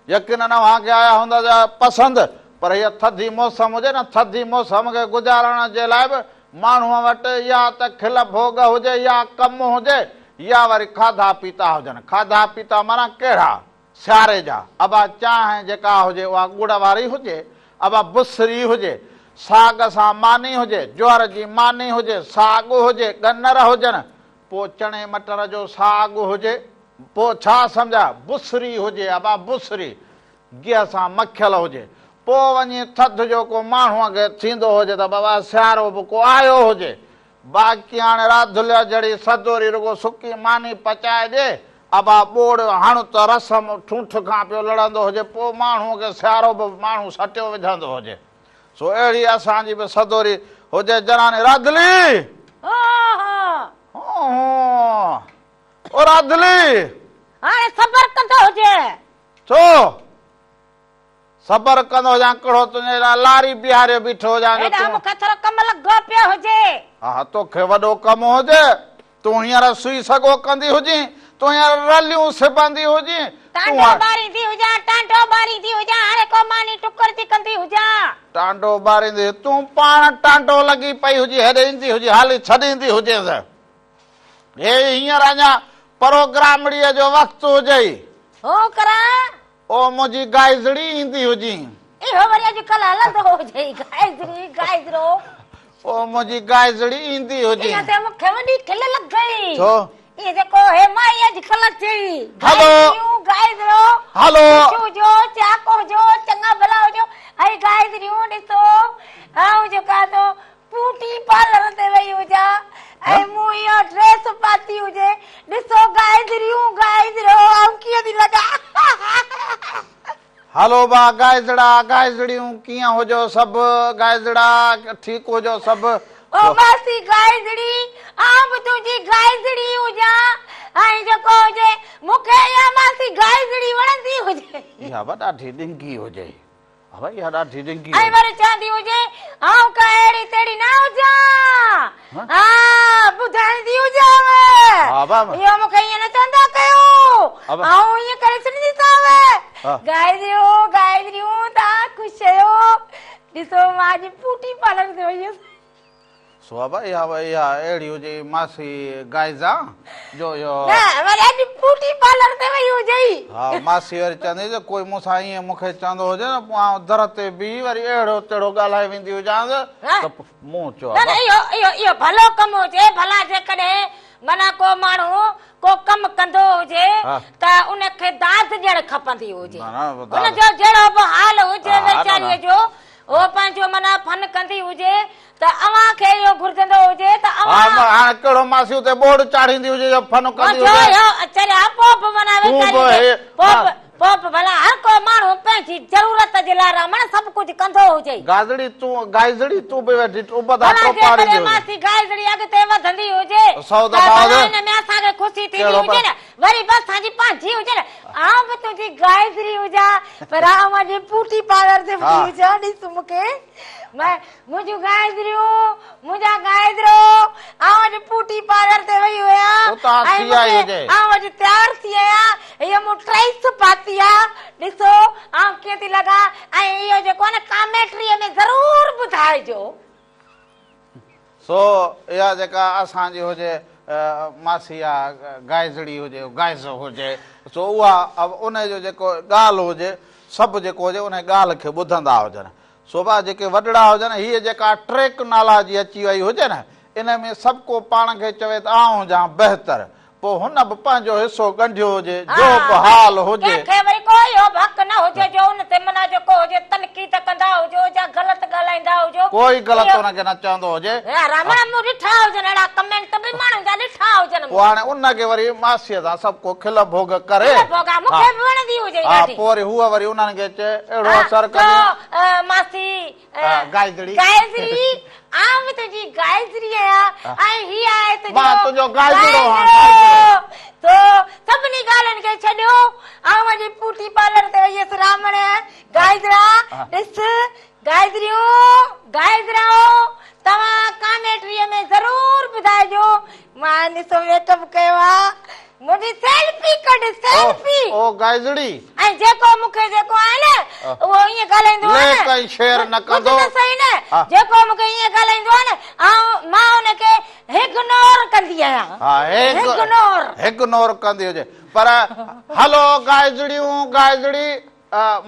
यकीनन अव्हां खे आया हूंदा जा पसंदि पर हीअ थधी मौसम हुजे न थधी मौसम खे गुज़ारण जे लाइ बि माण्हूअ वटि या त खिल भोग हुजे या कमु हुजे या वरी खाधा पीता हुजनि खाधा पीता माना कहिड़ा सियारे जा अबा चांहि जेका हुजे उहा गुड़ वारी हुजे अबा बुसरी हुजे साग सां मानी हुजे, ज्वार जी मानी हुजे, साग हुजे, गन्नर हुजनि, पोइ चणे मटर जो साग हुजे, पोइ छा सम्झा बुसरी हुजे, अबा बुसरी गिह सां मखियल हुजे, पोइ वञी थधि जो को माण्हूअ खे थींदो हुजे त बाबा सियारो बि को आयो हुजे, बाक़ी हाणे राति धुलिया जड़ी सदोरी रुगो सुकी मानी पचाए ॾे, अबा ॿोड़ हण त रसम ठूंठ खां पियो लड़ंदो हुजे, पोइ माण्हूअ खे सियारो बि माण्हू सटियो विझंदो हुजे। सो अहिड़ी असांजी बि सदोरी हुजे जनानी राधली ओ राधली हाणे सबर कंदो हुजे छो सबर कंदो हुजां कहिड़ो तुंहिंजे लाइ लारी बिहारियो बीठो हुजां जो हेॾा तूं मूंखे थोरो कम लॻो पियो हुजे। हा तोखे वॾो कमु हुजे, तूं हींअर सुई सॻो कंदी हुजी, तूं हींअर रलियूं सिबंदी हुजी, टांडो ॿारींदी हुजां, टांडो ॿारींदी हुजां, हाणे को मानी टुकर थी कंदी हुजां। टांडो ॿारींदी तूं पाण टांडो लॻी पई हुजी, हेॾे ईंदी हुजी हाली छॾींदी हुजेसि, हे हींअर अञा प्रोग्रामड़ीअ जो वक़्तु हुजई, हो करां ओ मुंहिंजी गाइज़ड़ी ईंदी हुजी, इहो वरी अॼुकल्ह हलंदो हुजे गाइज़री गाइज़रो, ओ मुंहिंजी गाइज़ड़ी ईंदी हुजी। इहा त मूंखे वॾी खिल लॻई। छो ये जेको हे माई अॼुकल्ह चई हलो गाइज़रो हलो जो चाको जो चङा भला हुजो, हई गाइज़रियूं ॾिसो आऊं जेका तो ब्यूटी पार्लर ते वई हुजां ऐं मूं इहो ड्रेस पाती हुजे, ॾिसो गाइज़रियूं गाइज़रो आऊं कीअं थी लॻा। हलो बा गाइज़ड़ा गाइज़ड़ियूं कीअं हुजो सभु गाइज़ड़ा ठीकु हुजो सभु। ओ मासी गाइज़ड़ी आऊं बि तुंहिंजी गाइज़ड़ी हुजां ऐं जेको हुजे मूंखे इहा मासी गाइज़ड़ी वणंदी हुजे, इहा बि ॾाढी ॾिंगी हुजे, हा इहा ॾाढी ॾिंगी ऐं वरी चवंदी हुजे आऊं का अहिड़ी तेड़ी न हुजां, हा ॿुधाईंदी हुजांव, इहो मूंखे ईअं न चवंदा कयो, आऊं ईअं करे छॾींदीसांव। गाइज़रियूं गाइज़रियूं तव्हां ख़ुशि आहियो, ॾिसो मां अॼु ब्यूटी पार्लर ते वई हुयसि। सो अब इहा अहिड़ी हुजे मासी गाइज़ा जो इहो वरी अॼु ब्यूटी पार्लर ते वई हुजई, हा मासी वरी चवंदी त कोई मूंसां ईअं मूंखे चवंदो हुजे न पोइ आउं दर ते बीह वरी अहिड़ो तेड़ो ॻाल्हाए वेंदी हुजांस त मूं चयो इहो भलो कमु हुजे, भला जेकॾहिं माना को माण्हू को कमु कंदो हुजे त उनखे दाद ॾियणु खपंदी हुजे, उनजो जहिड़ो बि हाल हुजे वीचारीअ जो उहो पंहिंजो माना फन कंदी हुजे त अव्हां खे इहो घुर्जंदो हुजे त हाणे कहिड़ो मासी उते बोर्ड चाढ़ींदी हुजे जो फन कंदी हुजे, पोप भला हर को माण्हू पंहिंजी ज़रूरत जे लाइ रमण सभु कुझु कंदो हुजे। गाइज़ड़ी तूं बि वेठी उबदा टोपारींदी मासी गाइज़ड़ी अॻिते वधंदी हुजे सौ दफ़ा हिन में असांखे ख़ुशी थींदी हुजे न, वरी बस असांजी पंहिंजी हुजे न, आउं बि तुंहिंजी गाइज़ड़ी हुजां पर आउं अॼु ब्यूटी पार्लर ते वई हुजां, ॾिस मूंखे मुंहिंजूं गाइज़रियूं मुंहिंजा गाइज़रो आउं अॼु ब्यूटी पार्लर ते वई हुयां, आउं अॼु तयार थी आहियां, हीअ मूं ड्रेस पाती आहे, ॾिसो आउं कीअं थी लॻां, ऐं इहो जेको आहे न कामेट्रीअ में ज़रूर ॿुधाइजो। सो इहा जेका असांजी हुजे मासी गाइज़ड़ी हुजे गाइज़ हुजे, सो उहा उनजो जेको ॻाल्हि हुजे सभु जेको हुजे उन ॻाल्हि खे ॿुधंदा हुजनि। सो बा जेके वॾड़ा हुजनि, हीअ जेका ट्रेक नाला जी अची वई हुजे न, इन में सभु को पाण खे चवे त आउं हुजां बहितर, पोइ हुन बि पंहिंजो हिसो ॻंढियो हुजे, जो बि हाल हुजे वरी कोई हक़ न हुजे जो उन ते मना जेको हुजे तनक़ीद कंदा हुजो या ग़लति ॻाल्हाईंदा हुजो, कोई ग़लति हुनखे न चवंदो हुजे, रमण मूं ॾिठा हुजनि अहिड़ा कमेंट बि माण्हुनि जा ॾिठा हुजनि, पोइ हाणे उनखे वरी मासीअ सां सभु को खिल भोग करे मूंखे बि वणंदी हुजे, पोइ वरी हूअ वरी उन्हनि खे चए अहिड़ो असर करे मासी गाइज़ड़ी आउं बि तुंहिंजी गाइज़री आहियां ऐं हीअ आहे तुंहिंजो गाइज़ड़ो तो सभिनी ॻाल्हियुनि खे छॾियो, आउं अॼु ब्यूटी पार्लर ते वई हुयसि रामण, गाइज़रा ॾिस गाइज़रियूं गाइज़राओ तव्हां कामेट्रीअ में ज़रूर ॿुधाइजो, मां ॾिसो मेकअप कयो आहे, मुंहिंजी सेल्फी कढ सेल्फी ओ गाइज़ड़ी, ऐं जेको मूंखे जेको आहे न उहो ईअं ॻाल्हाईंदो आहे न, कई शेर न कंदो सही न, जेको मूंखे ईअं ॻाल्हाईंदो आहे न मां हुनखे इग्नोर कंदी आहियां, इग्नोर कंदी हुजे, पर हलो गाइज़ड़ियूं गाइज़ड़ी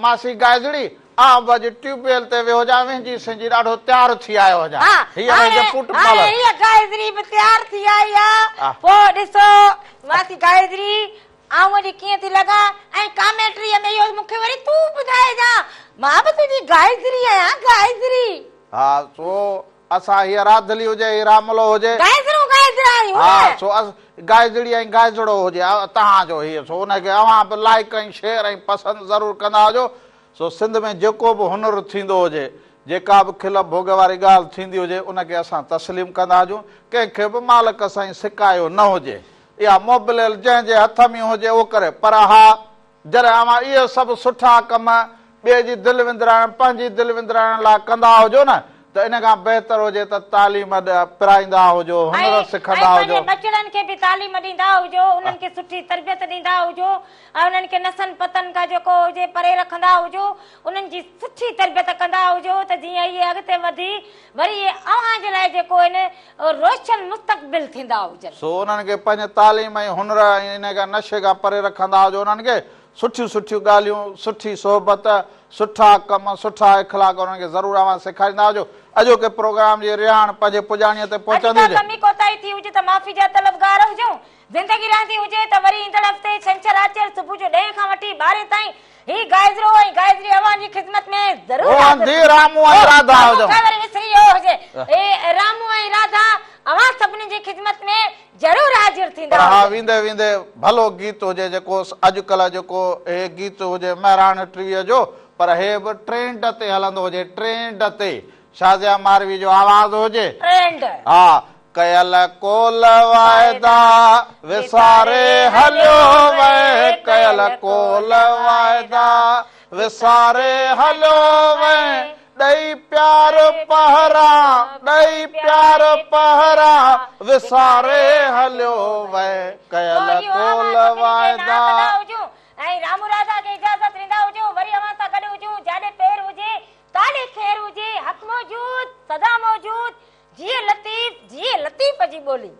मासी गाइज़ड़ी बज ट्यूबवेल ते वियो हुजां वेंजी सिंजी ॾाढो तयार थी आयो हुजां हाँ, हीअ मुंहिंजो पुट हाणे पालक हीअ गायत्री बि तयार थी आई हा। आहे पोइ ॾिसो मासी गायत्री आऊं अॼु कीअं थी लॻा ऐं कामेट्रीअ में इहो मूंखे वरी तूं ॿुधाइजां मां बि तुंहिंजी गायत्री आहियां गायत्री हा सो असां हीअ राधली हुजे हीअ रामलो हुजे गायत्रू गायत्रा आहियूं हा न। सो गायजड़ी ऐं गायजड़ो हुजे तव्हांजो हीअ सो हुनखे अव्हां बि लाइक ऐं शेयर ऐं पसंदि ज़रूरु कंदा हुजो सो सिंध में जेको बि हुनर थींदो हुजे जेका बि खिल भोग वारी ॻाल्हि थींदी हुजे उनखे असां तस्लीम कंदा हुजूं कंहिंखे बि मालिक साईं सिकायो न हुजे इहा मोबिलियल जंहिंजे हथ में हुजे उहो करे पर हा जॾहिं अव्हां इहे सभु सुठा कम ॿिए जी दिलि विंदराइण पंहिंजी दिलि विंदराइण लाइ कंदा हुजो न त इन खां बहितर हुजे त तालीम पिराईंदा हुजो हुनर सिखंदा हुजो बचड़नि खे बि तालीम ॾींदा हुजो उन्हनि खे सुठी तरबियत ॾींदा हुजो ऐं उन्हनि खे नसन पतन खां जेको हुजे परे रखंदा हुजो उन्हनि जी सुठी तरबियत कंदा हुजो त जीअं इहे अॻिते वधी वरी अव्हां जे लाइ जेको आहिनि रोशन मुस्तक़बिल थींदा हुजनि सो उन्हनि खे पंहिंजे तालीम ऐं हुनर ऐं इन खां नशे खां परे रखंदा हुजो उन्हनि खे सुठियूं सुठियूं ॻाल्हियूं सुठी सोहबत सुठा कम सुठा इख़लाक उन्हनि खे ज़रूरु अव्हां सेखारींदा हुजो अॼोके प्रोग्राम जी रिहाण पंहिंजे पुॼाणीअ ते पहुचंदी हुजे कमी कोताही थी हुजे त माफ़ी जा तलबगार हुजूं ज़िंदगी रहंदी हुजे त वरी ईंदड़ हफ़्ते छंछर आचर सुबुह जो 10 खां वठी 12 ताईं ही गायजरो ऐं गायत्री अव्हां जी ख़िदमत में ज़रूरु अंधी रामू ऐं राधा हुजो वरी विसरी वियो हुजे ए रामू ऐं राधा अव्हां सभिनी जी ख़िदमत में ज़रूरु हाज़िर थींदा हा वेंदे वेंदे भलो गीत हुजे जेको अॼुकल्ह जेको हे गीत हुजे महिराण टीवीह जो पर हे बि ट्रेंड ते हलंदो हुजे ट्रेंड ते शाज़िया मारवी जो आवाज़ हुजे ट्रेंड हा कयल कोल वायदा विसारे हलियो वए कयल कोल वायदा विसारे हलियो वए ॾई प्यार पहरा विसारे हलियो वए कयल कोल वायदा ऐं रामू राधा खे इजाज़त ॾींदा हुजो वरी अव्हां सां गॾु हुजूं जाॾे पेर हुजे ताॾे ख़ैर हुजे हक़ मौजूद सदा मौजूद जिए लतीफ़ जी ॿोली